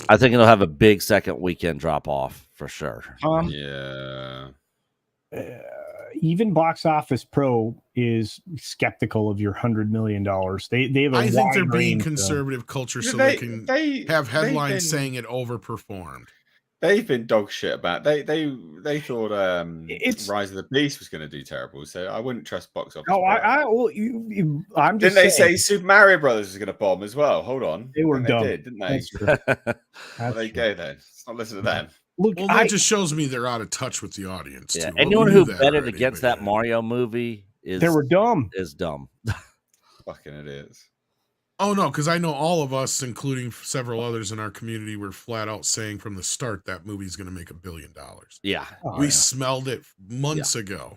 I think it'll have a big second weekend drop off for sure. Yeah. Even Box Office Pro is skeptical of your $100 million. They have I think they're being conservative culture so they can have headlines saying it overperformed. They've been dog shit about. They thought Rise of the Beast was going to do terrible, so I wouldn't trust Box Office. Oh, I'm just. Didn't they say Super Mario Brothers was going to bomb as well? Hold on, they were dumb, didn't they? That's true. Well, there you go then. Let's not listen to them. Look, that just shows me they're out of touch with the audience. Yeah. Too. Anyone who betted against that Mario movie is dumb. Fucking idiots. Oh no, because I know all of us, including several others in our community, were flat out saying from the start that movie's going to make $1 billion. Yeah, we smelled it months ago.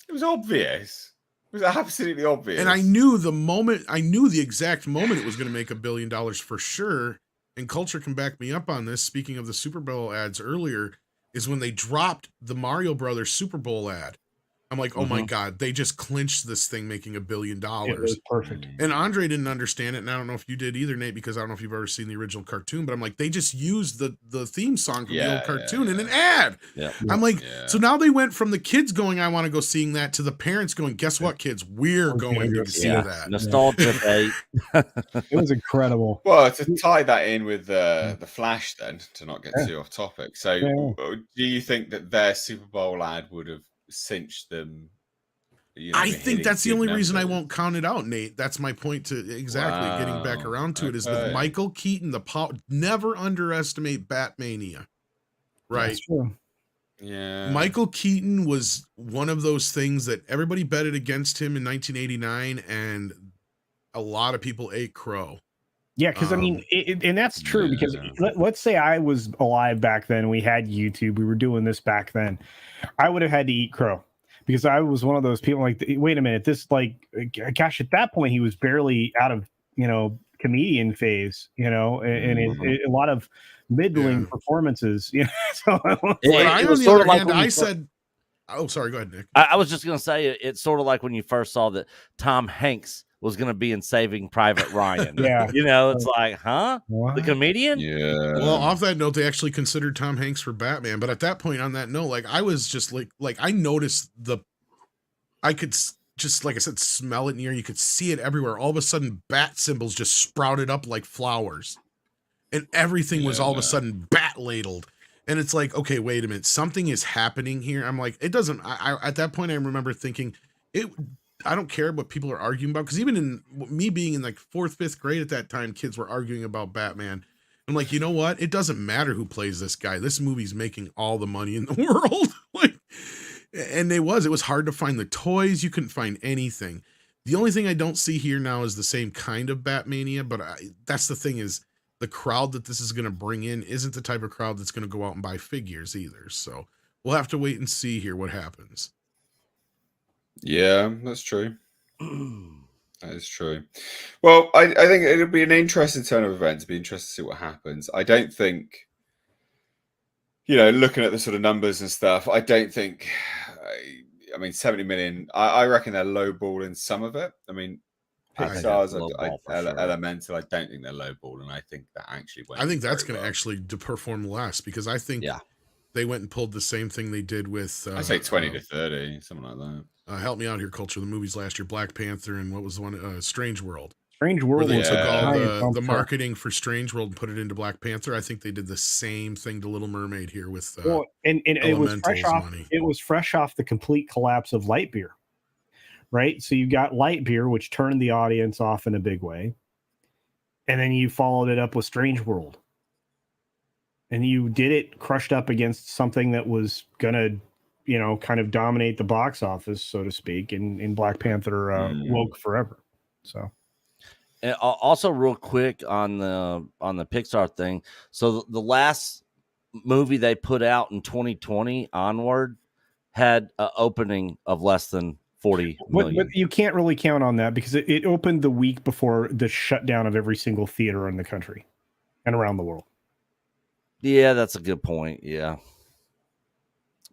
It was obvious. It was absolutely obvious. And I knew the exact moment it was going to make $1 billion for sure. And culture can back me up on this. Speaking of the Super Bowl ads earlier, is when they dropped the Mario Brothers Super Bowl ad. I'm like, oh my God, they just clinched this thing making $1 billion. It was perfect. And Andre didn't understand it. And I don't know if you did either, Nate, because I don't know if you've ever seen the original cartoon, but I'm like, they just used the theme song from the old cartoon in an ad. Yeah. I'm like, so now they went from the kids going, I want to go seeing that, to the parents going, guess what, kids? We're going to see that. Nostalgia. It was incredible. Well, to tie that in with the Flash then, to not get too off topic. So do you think that their Super Bowl ad would have cinched them? I think that's the only reason I won't count it out, Nate. That's my point to getting back around to it is with Michael Keaton, never underestimate Batmania. Right. That's true. Yeah. Michael Keaton was one of those things that everybody betted against him in 1989, and a lot of people ate crow. Yeah, because I mean, and that's true because let's say I was alive back then. We had YouTube. We were doing this back then. I would have had to eat crow because I was one of those people like, wait a minute, this gosh, at that point he was barely out of comedian phase, and a lot of middling performances. So it was sort of like I said. Oh, sorry. Go ahead, Nick. I was just gonna say it's sort of like when you first saw that Tom Hanks was going to be in Saving Private Ryan. Yeah. It's like, huh? What? The comedian? Yeah. Well, off that note, they actually considered Tom Hanks for Batman. But at that point, on that note, I was just like I noticed I could just, like I said, smell it in the air. You could see it everywhere. All of a sudden, bat symbols just sprouted up like flowers. And everything was all of a sudden bat ladled. And it's like, okay, wait a minute. Something is happening here. I'm like, it doesn't. At that point, I remember thinking, I don't care what people are arguing about, because even in me being in 4th, 5th grade at that time, kids were arguing about Batman. I'm like, you know what? It doesn't matter who plays this guy. This movie's making all the money in the world. And it was hard to find the toys. You couldn't find anything. The only thing I don't see here now is the same kind of Batmania, but that's the thing is the crowd that this is going to bring in isn't the type of crowd that's going to go out and buy figures either. So we'll have to wait and see here what happens. Yeah, that's true. That is true. Well, I think it'll be an interesting turn of events. It'll be interesting to see what happens. I don't think looking at the sort of numbers and stuff, I don't think. I mean, 70 million. I reckon they're lowballing some of it. I mean, I think Pixar's that's lowball for sure. Elemental. I don't think they're lowballing. I think that actually went. I think that's going to well. actually perform less because I think they went and pulled the same thing they did with. I say 20 to 30, something like that. Help me out here, culture. The movies last year, Black Panther, and what was the one? Strange World. Strange World. Where they was took all giant the marketing for Strange World and put it into Black Panther. I think they did the same thing to Little Mermaid here with. And it was fresh off. Money. It was fresh off the complete collapse of Light Beer, right? So you got Light Beer, which turned the audience off in a big way, and then you followed it up with Strange World, and you did it crushed up against something that was gonna, kind of dominate the box office, so to speak, in Black Panther woke forever. So. And also, real quick on the Pixar thing. So the last movie they put out in 2020 onward had an opening of less than 40 million. But you can't really count on that because it opened the week before the shutdown of every single theater in the country and around the world. Yeah, that's a good point. Yeah.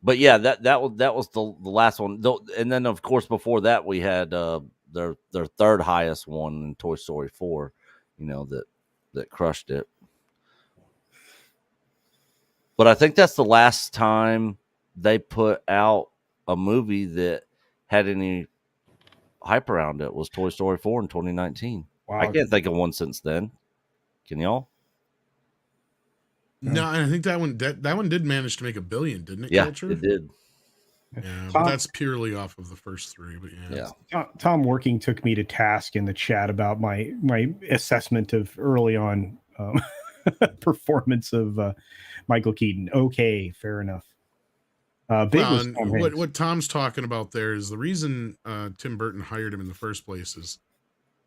But yeah, that was the last one. And then of course before that we had their third highest one in Toy Story 4, that crushed it. But I think that's the last time they put out a movie that had any hype around it was Toy Story 4 in 2019. Wow. I can't think of one since then. Can y'all? No, I think that one did manage to make $1 billion, didn't it? Yeah, Culture? It did. Yeah, but that's purely off of the first three. But Tom Working took me to task in the chat about my assessment of early on performance of Michael Keaton. Okay, fair enough. What Tom's talking about there is the reason Tim Burton hired him in the first place is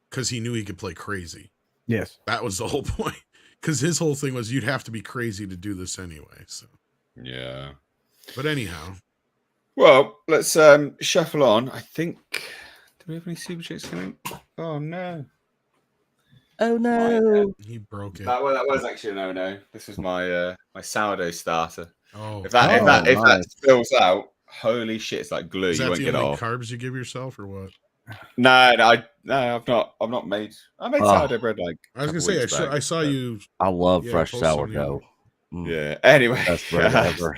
because he knew he could play crazy. Yes, that was the whole point. Because his whole thing was you'd have to be crazy to do this anyway. So yeah, but anyhow. Well, let's shuffle on. I think. Do we have any super chats coming? Oh no! Oh no! He broke it. That was actually an oh no. This was my my sourdough starter. Oh, if that spills out, holy shit! It's like glue. Is that you won't get off. Carbs you give yourself or what? No, I've not made. I made sourdough bread like. I was gonna say I saw you. I love fresh sourdough. Yeah. Anyway, best bread ever.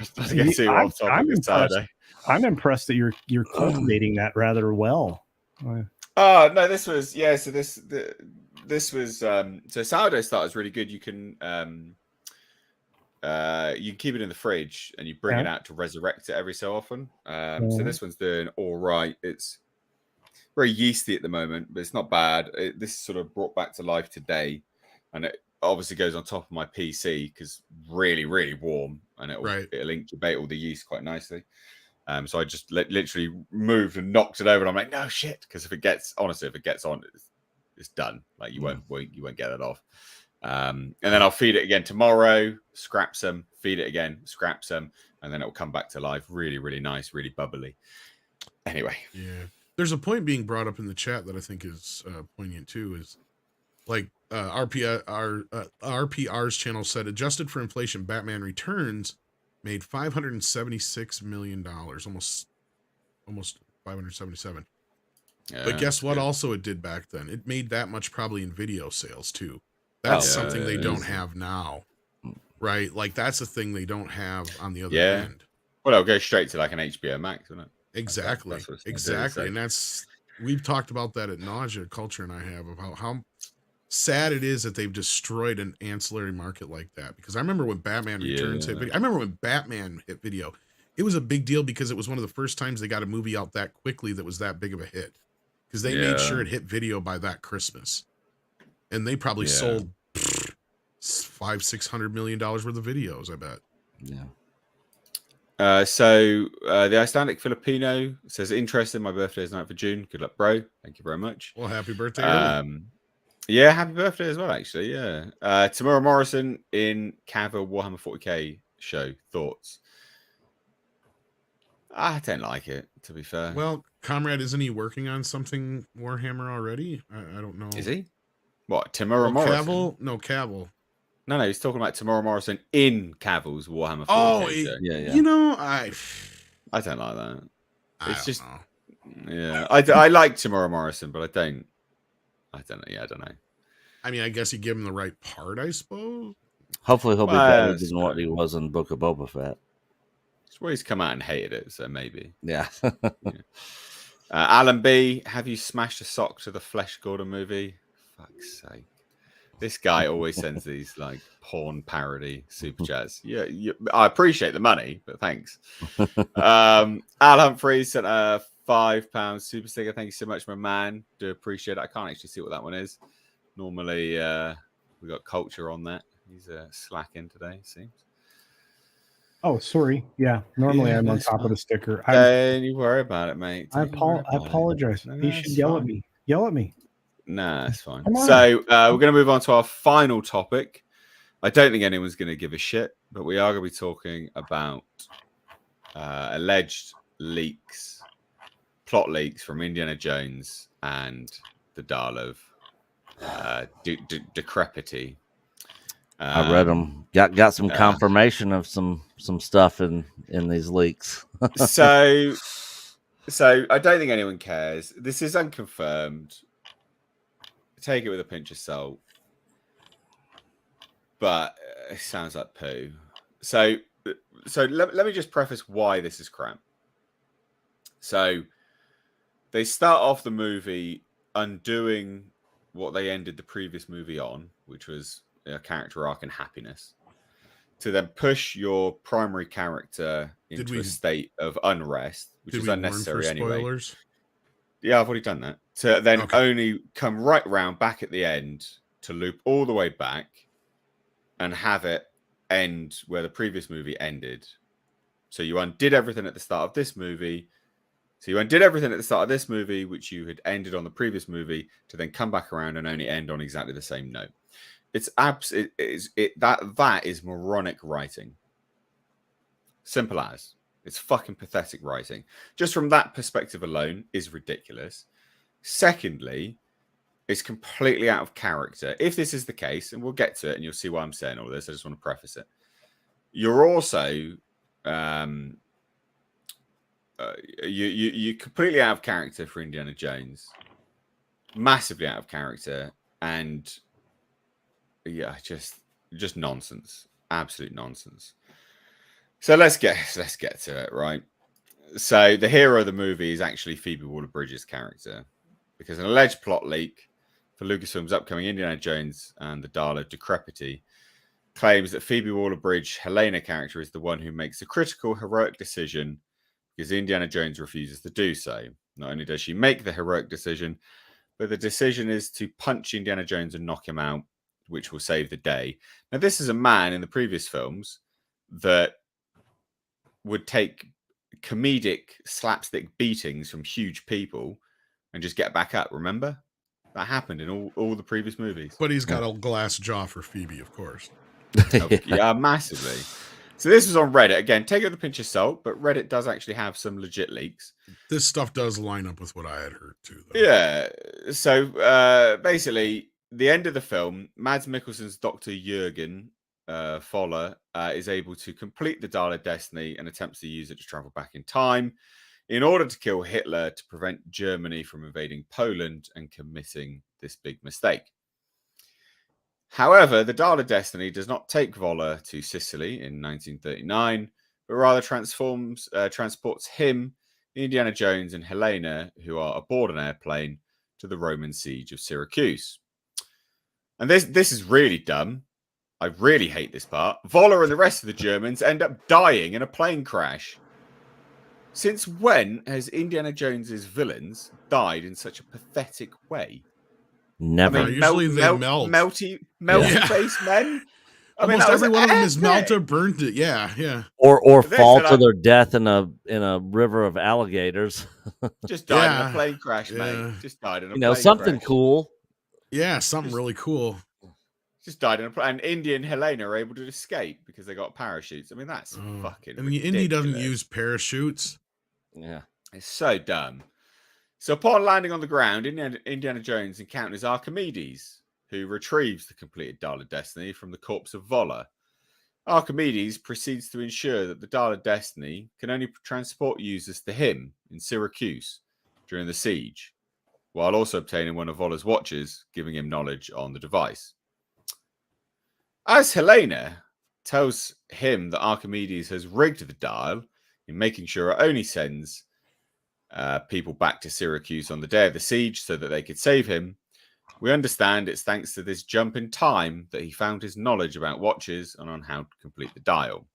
I'm impressed that you're cultivating that rather well. Oh no, this was So this was so sourdough starter is really good. You can keep it in the fridge and you bring it out to resurrect it every so often. So this one's doing all right. It's very yeasty at the moment, but it's not bad. This is sort of brought back to life today, and it obviously goes on top of my PC because really, really warm, and it'll incubate all the yeast quite nicely. So I just literally moved and knocked it over, and I'm like, no shit, because if it gets on, it's done. Like you won't get it off. And then I'll feed it again tomorrow, scrap some, feed it again, scrap some, and then it'll come back to life. Really, really nice, really bubbly. Anyway, yeah. There's a point being brought up in the chat that I think is poignant too. Is like RPR's channel said, adjusted for inflation, Batman Returns made $576 million, almost 577. Yeah, but guess what? Good. Also, it did back then. It made that much probably in video sales too. That's something they don't have now, right? Like that's a thing they don't have on the other end. Well, it'll go straight to like an HBO Max, wouldn't it? Exactly. Exactly. And we've talked about that at nausea, Culture and I have, about how sad it is that they've destroyed an ancillary market like that. Because I remember when Batman Returns hit video. I remember when Batman hit video, it was a big deal because it was one of the first times they got a movie out that quickly that was that big of a hit. Because they made sure it hit video by that Christmas. And they probably sold $500-600 million worth of videos, I bet. Yeah. So the Icelandic Filipino says, interesting. My birthday is 9th of June. Good luck, bro. Thank you very much. Well, happy birthday. Yeah, happy birthday as well, actually. Yeah. Tamura Morrison in Cavill Warhammer 40k show. Thoughts? I don't like it, to be fair. Well, Comrade, isn't he working on something Warhammer already? I don't know. Is he? What, Tamura Morrison? Cavill? No, Cavill. No, he's talking about Tamora Morrison in Cavill's Warhammer 40K Oh, show. Yeah. You know, I don't like that. It's just, know. yeah. I like Tamora Morrison, but I don't know. Yeah, I don't know. I mean, I guess you give him the right part, I suppose. Hopefully he'll be Well, better than what he was in Book of Boba Fett. Well, he's come out and hated it, so maybe. Yeah. Alan B, have you smashed a sock to the Flesh Gordon movie? Fuck's sake. This guy always sends these like porn parody super chats. Yeah, I appreciate the money, but thanks. Al Humphreys sent a £5 super sticker. Thank you so much, my man. Do appreciate it. I can't actually see what that one is. Normally, we got culture on that. He's slacking today, it seems. Oh, sorry. Yeah, normally I'm on top of the sticker. Don't you worry about it, mate. I apologize. No, You should yell at me. Yell at me. Nah, it's fine. Come on. So we're going to move on to our final topic. I don't think anyone's going to give a shit, but we are going to be talking about alleged leaks, plot leaks from Indiana Jones and the Dial of Decrepity. I read them. Got some confirmation of some stuff in these leaks. so I don't think anyone cares. This is unconfirmed. Take it with a pinch of salt. But it sounds like poo. So let me just preface why this is crap. So they start off the movie undoing what they ended the previous movie on, which was a character arc and happiness, to then push your primary character into a state of unrest, which is unnecessary anyway. Spoilers? Yeah, I've already done that. To then only come right round back at the end to loop all the way back and have it end where the previous movie ended. So you undid everything at the start of this movie. Which you had ended on the previous movie, to then come back around and only end on exactly the same note. That is moronic writing. Simple as. It's fucking pathetic writing. Just from that perspective alone is ridiculous. Secondly, it's completely out of character. If this is the case, and we'll get to it and you'll see why I'm saying all this, I just want to preface it. You're also you're completely out of character for Indiana Jones. Massively out of character. And yeah, just nonsense. Absolute nonsense. So let's get to it, right? So the hero of the movie is actually Phoebe Waller-Bridge's character, because an alleged plot leak for Lucasfilm's upcoming Indiana Jones and the Dial of Decrepity claims that Phoebe Waller-Bridge, Helena character, is the one who makes a critical, heroic decision because Indiana Jones refuses to do so. Not only does she make the heroic decision, but the decision is to punch Indiana Jones and knock him out, which will save the day. Now, this is a man in the previous films that would take comedic slapstick beatings from huge people and just get back up. Remember? That happened in all the previous movies. But he's got a glass jaw for Phoebe, of course. Yeah, massively. So this was on Reddit. Again, take it with a pinch of salt, but Reddit does actually have some legit leaks. This stuff does line up with what I had heard too, though. Yeah. So basically, the end of the film, Mads Mikkelsen's Dr. Jurgen Foller is able to complete the Dial of Destiny and attempts to use it to travel back in time in order to kill Hitler to prevent Germany from invading Poland and committing this big mistake. However, the Dial of Destiny does not take Voller to Sicily in 1939, but rather transports him, Indiana Jones, and Helena, who are aboard an airplane, to the Roman siege of Syracuse. And this is really dumb. I really hate this part. Voller and the rest of the Germans end up dying in a plane crash. Since when has Indiana Jones's villains died in such a pathetic way? Never. I mean, Usually they melt. Melty face men. Almost every one of them is melted or burnt it. Yeah. Or They fall said to their death in a river of alligators. Just died in a plane crash, mate. Just died in a plane something crash. cool. Yeah, something really cool. Just died in a plane. And Indy and Helena are able to escape because they got parachutes. I mean, that's fucking I mean, ridiculous. Indy doesn't use parachutes. Yeah. It's so dumb. So upon landing on the ground, Indiana Jones encounters Archimedes, who retrieves the completed Dial of Destiny from the corpse of Vola. Archimedes proceeds to ensure that the Dial of Destiny can only transport users to him in Syracuse during the siege, while also obtaining one of Vola's watches, giving him knowledge on the device. As Helena tells him that Archimedes has rigged the dial in making sure it only sends people back to Syracuse on the day of the siege so that they could save him, we understand it's thanks to this jump in time that he found his knowledge about watches and on how to complete the dial.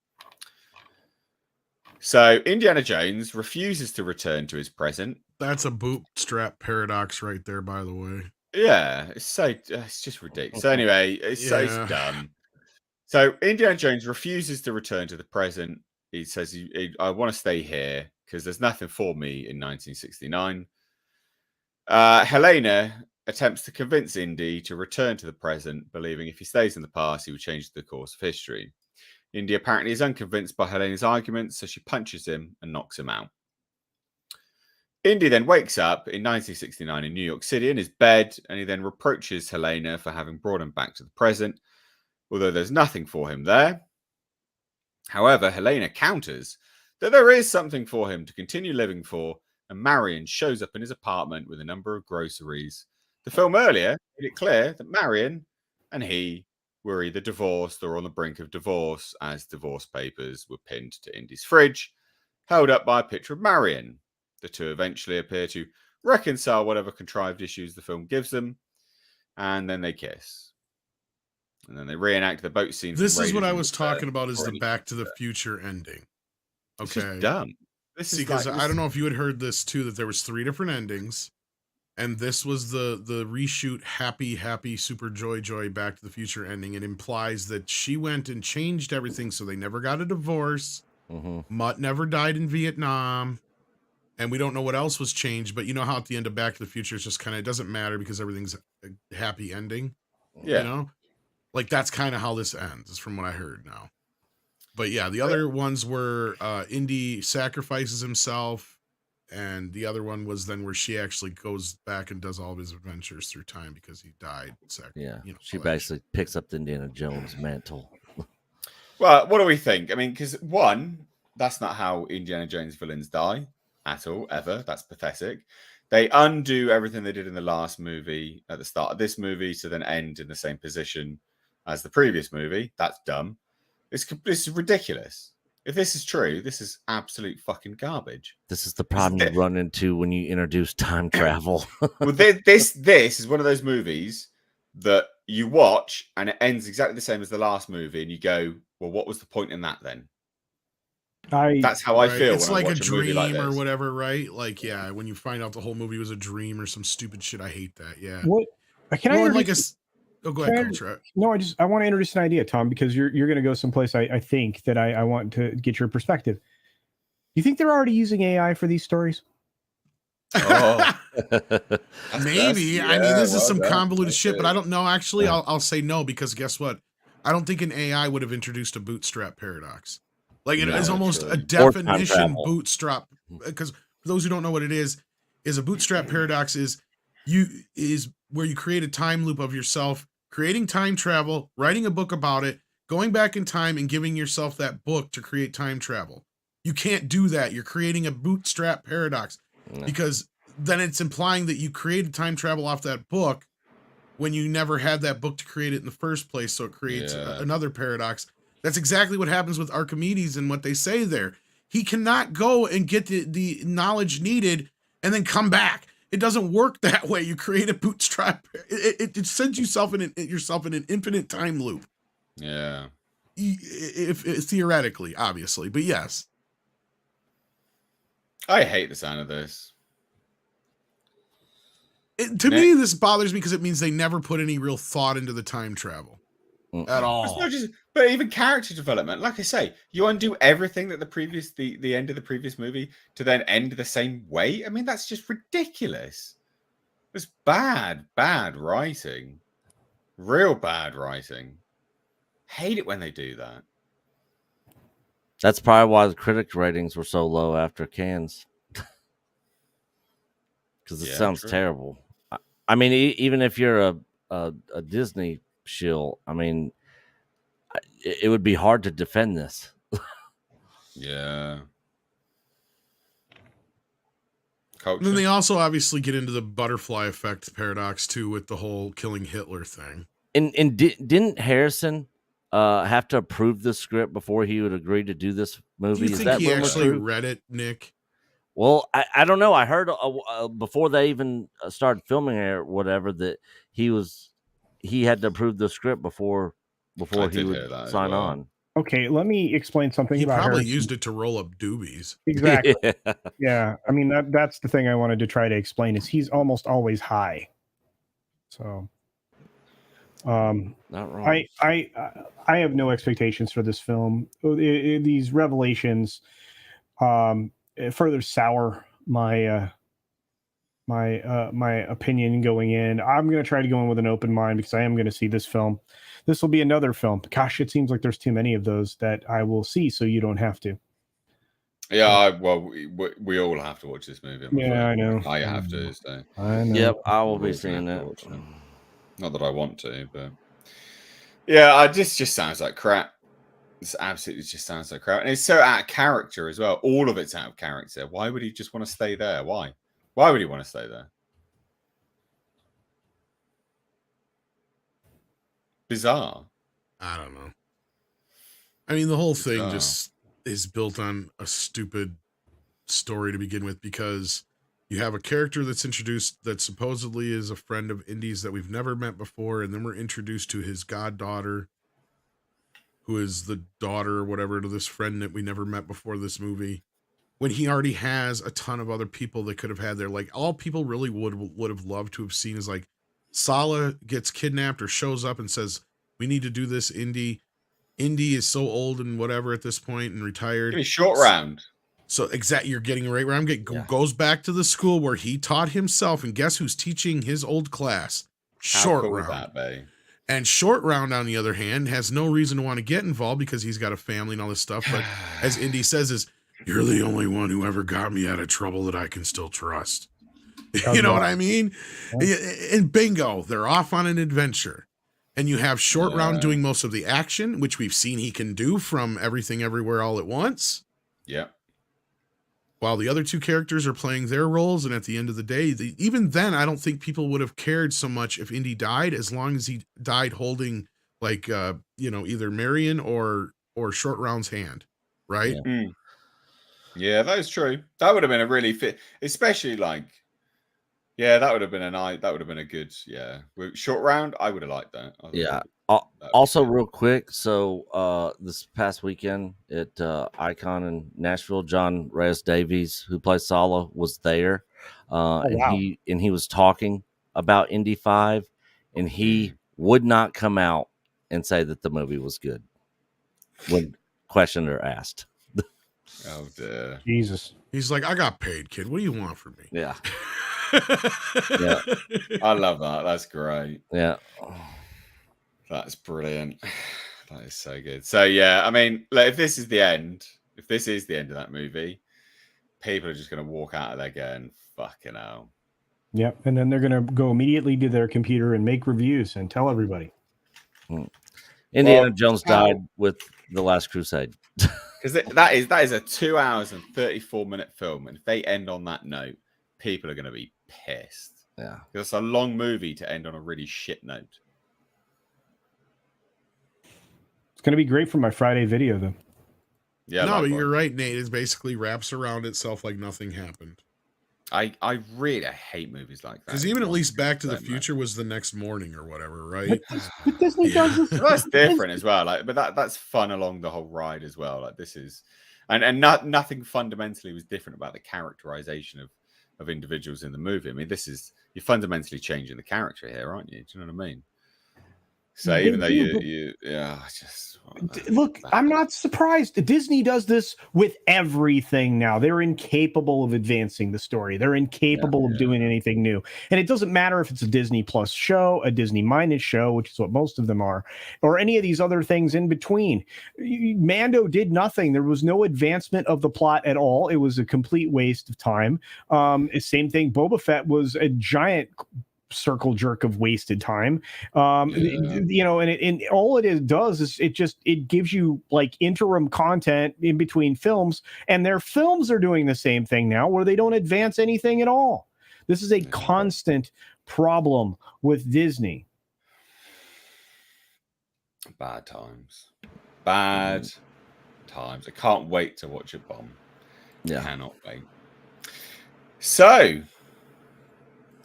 So Indiana Jones refuses to return to his present. That's a bootstrap paradox right there, by the way. Yeah, it's just ridiculous. So anyway, it's dumb. So Indiana Jones refuses to return to the present. He says, I want to stay here because there's nothing for me in 1969. Helena attempts to convince Indy to return to the present, believing if he stays in the past, he would change the course of history. Indy apparently is unconvinced by Helena's arguments, so she punches him and knocks him out. Indy then wakes up in 1969 in New York City in his bed, and he then reproaches Helena for having brought him back to the present, although there's nothing for him there. However, Helena counters that there is something for him to continue living for, and Marion shows up in his apartment with a number of groceries. The film earlier made it clear that Marion and he were either divorced or on the brink of divorce, as divorce papers were pinned to Indy's fridge, held up by a picture of Marion. The two eventually appear to reconcile whatever contrived issues the film gives them, and then they kiss. And then they reenact the boat scene. This is what I was talking about, is the Back to the Future ending. Okay. It's just dumb. Because I don't know if you had heard this too, that there was 3 different endings, and this was the reshoot happy super joy Back to the Future ending. It implies that she went and changed everything so they never got a divorce. Mutt never died in Vietnam, and we don't know what else was changed, but you know how at the end of Back to the Future it's just kind of, it doesn't matter because everything's a happy ending. Yeah. You know? Like that's kind of how this ends, is from what I heard now. But yeah, the other ones were Indy sacrifices himself, and the other one was then where she actually goes back and does all of his adventures through time because he died. Yeah, she basically picks up the Indiana Jones mantle. Well, what do we think? I mean, because one, that's not how Indiana Jones villains die at all, ever. That's pathetic. They undo everything they did in the last movie at the start of this movie to then end in the same position as the previous movie. That's dumb. This is ridiculous. If this is true, this is absolute fucking garbage. This is the problem you run into when you introduce time travel. Well, this is one of those movies that you watch and it ends exactly the same as the last movie, and you go, "Well, what was the point in that then?" That's how I feel. It's when like I watch a dream like or whatever, right? Like, yeah, when you find out the whole movie was a dream or some stupid shit, I hate that. Yeah. What? Can I introduce? Go ahead, Coach. No, I want to introduce an idea, Tom, because you're going to go someplace I think that I want to get your perspective. You think they're already using AI for these stories? Oh, maybe. I mean, this is some convoluted shit, but I don't know. Actually, I'll say no, because guess what? I don't think an AI would have introduced a bootstrap paradox. Like it is almost a definition bootstrap. Because for those who don't know what it is a bootstrap paradox is where you create a time loop of yourself, creating time travel, writing a book about it, going back in time and giving yourself that book to create time travel. You can't do that. You're creating a bootstrap paradox because then it's implying that you created time travel off that book when you never had that book to create it in the first place. So it creates another paradox. That's exactly what happens with Archimedes and what they say there. He cannot go and get the knowledge needed and then come back. It doesn't work that way. You create a bootstrap. It sends yourself in an infinite time loop. Yeah. If theoretically, obviously, but yes. I hate the sound of this. To me, this bothers me because it means they never put any real thought into the time travel at all. It's not just, but even character development. Like I say, you undo everything that the end of the previous movie to then end the same way. I mean, that's just ridiculous. It's bad writing. Real bad writing. Hate it when they do that. That's probably why the critic ratings were so low after Cannes. Because it sounds terrible. I mean, even if you're a Disney shill, I mean, it would be hard to defend this. Yeah. And then they also obviously get into the butterfly effect paradox too with the whole killing Hitler thing. And didn't Harrison have to approve the script before he would agree to do this movie? Do you think he actually read it, Nick? Well, I don't know. I heard before they even started filming it or whatever that he had to approve the script before he would sign on. Okay, let me explain something about Harrison. He probably Harrison. used it to roll up doobies. Exactly. Yeah. I mean, that's the thing I wanted to try to explain is he's almost always high. So, not wrong. I have no expectations for this film. These revelations further sour my my opinion going in. I'm going to try to go in with an open mind because I am going to see this film. This will be another film. Gosh, it seems like there's too many of those that I will see, so you don't have to. Yeah, well, we all have to watch this movie. Yeah, I know. I have to. So. I know. Yep, I will be seeing it. Not that I want to, but yeah, this just sounds like crap. This absolutely just sounds like crap, and it's so out of character as well. All of it's out of character. Why would he just want to stay there? Why would he want to stay there? Bizarre. I don't know. I mean, the whole thing just is built on a stupid story to begin with, because you have a character that's introduced that supposedly is a friend of Indy's that we've never met before, and then we're introduced to his goddaughter, who is the daughter or whatever to this friend that we never met before this movie, when he already has a ton of other people that could have had there. Like, all people really would have loved to have seen is like Sala gets kidnapped or shows up and says, we need to do this, Indy. Indy is so old and whatever at this point and retired. Give me short round. So you're getting right where I'm getting. Goes back to the school where he taught himself, and guess who's teaching his old class? Short round. And Short Round, on the other hand, has no reason to want to get involved because he's got a family and all this stuff. But as Indy says, you're the only one who ever got me out of trouble that I can still trust. You know what I mean? Yeah. And bingo, they're off on an adventure. And you have Short Round doing most of the action, which we've seen he can do from Everything Everywhere All at Once. Yeah. While the other two characters are playing their roles, and at the end of the day, even then, I don't think people would have cared so much if Indy died, as long as he died holding, like, either Marion or Short Round's hand, right? Yeah, yeah, that is true. That would have been a really fit, especially like, yeah, that would have been a good, yeah. Short Round, I would have liked that. Yeah. Also, real quick, so this past weekend at Icon in Nashville, John Reyes Davies, who plays Sala, was there, and he was talking about Indy 5, and he would not come out and say that the movie was good when questioned or asked. Oh dear, Jesus! He's like, I got paid, kid. What do you want from me? Yeah, yeah, I love that. That's great. Yeah. That's brilliant. That is so good. So yeah, I mean, like, if this is the end of that movie, people are just going to walk out of there going, fucking hell. Yep. And then they're going to go immediately to their computer and make reviews and tell everybody. Indiana Jones died with The Last Crusade. Because that is a 2 hours and 34-minute film. And if they end on that note, people are going to be pissed. Yeah. Because it's a long movie to end on a really shit note. It's going to be great for my Friday video, though. Yeah, no, but you're right, Nate. It basically wraps around itself like nothing happened. I really hate movies like that. Because even at least Back to the Future was the next morning or whatever, right? But Disney does this. Well, that's different as well. Like, but that's fun along the whole ride as well. Like, this is, and nothing fundamentally was different about the characterization of individuals in the movie. I mean, you're fundamentally changing the character here, aren't you? Do you know what I mean? So even though look, I'm not surprised. Disney does this with everything now. They're incapable of advancing the story. They're incapable of doing anything new. And it doesn't matter if it's a Disney Plus show, a Disney Minus show, which is what most of them are, or any of these other things in between. Mando did nothing. There was no advancement of the plot at all. It was a complete waste of time. Same thing. Boba Fett was a giant circle jerk of wasted time. You know, and all it does is it gives you like interim content in between films, and their films are doing the same thing now where they don't advance anything at all. This is a constant problem with Disney. Bad times. Bad times. I can't wait to watch it bomb. Yeah. Cannot wait. So,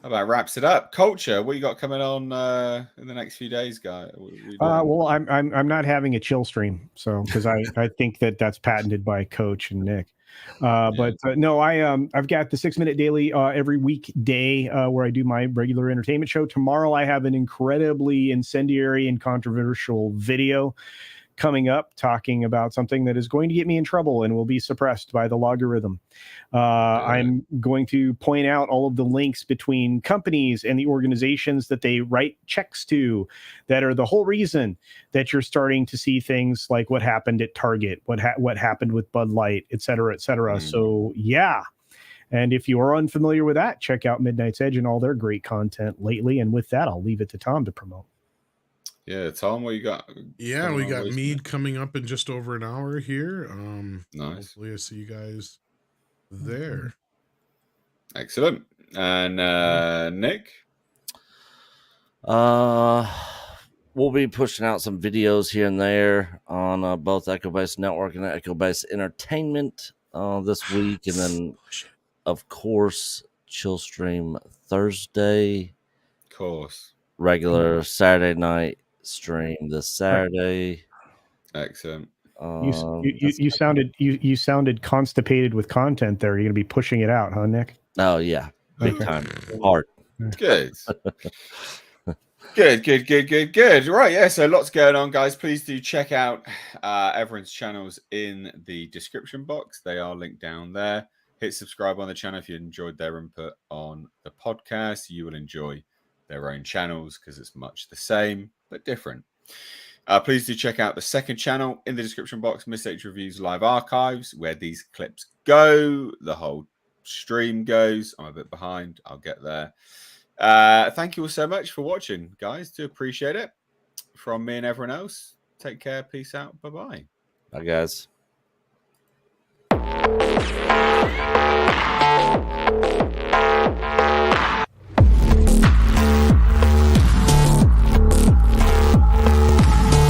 how about wraps it up? Culture, what you got coming on in the next few days, guy? Well, I'm not having a chill stream, so because I think that's patented by Coach and Nick. But no, I've got the 6-minute daily every weekday where I do my regular entertainment show. Tomorrow I have an incredibly incendiary and controversial video coming up talking about something that is going to get me in trouble and will be suppressed by the logarithm. I'm going to point out all of the links between companies and the organizations that they write checks to that are the whole reason that you're starting to see things like what happened at Target, what happened with Bud Light, et cetera, et cetera. So yeah. And if you are unfamiliar with that, check out Midnight's Edge and all their great content lately. And with that, I'll leave it to Tom to promote. Yeah, Tom, what you got? Yeah, we got Mead coming up in just over an hour here. Nice. Hopefully I see you guys there. Excellent. And Nick? We'll be pushing out some videos here and there on both Echo Base Network and Echo Base Entertainment this week. And then, of course, Chill Stream Thursday. Of course. Regular Saturday night stream this Saturday. Excellent. You sounded constipated with content there. You're going to be pushing it out, huh, Nick? Oh yeah, big time, hard. Good. Good. Right, yeah. So lots going on, guys. Please do check out everyone's channels in the description box. They are linked down there. Hit subscribe on the channel if you enjoyed their input on the podcast. You will enjoy their own channels because it's much the same but different. Please do check out the second channel in the description box, Mistake Reviews Live Archives, where these clips go. The whole stream goes. I'm a bit behind. I'll get there. Thank you all so much for watching, guys. Do appreciate it. From me and everyone else, take care. Peace out. Bye-bye. Bye, guys.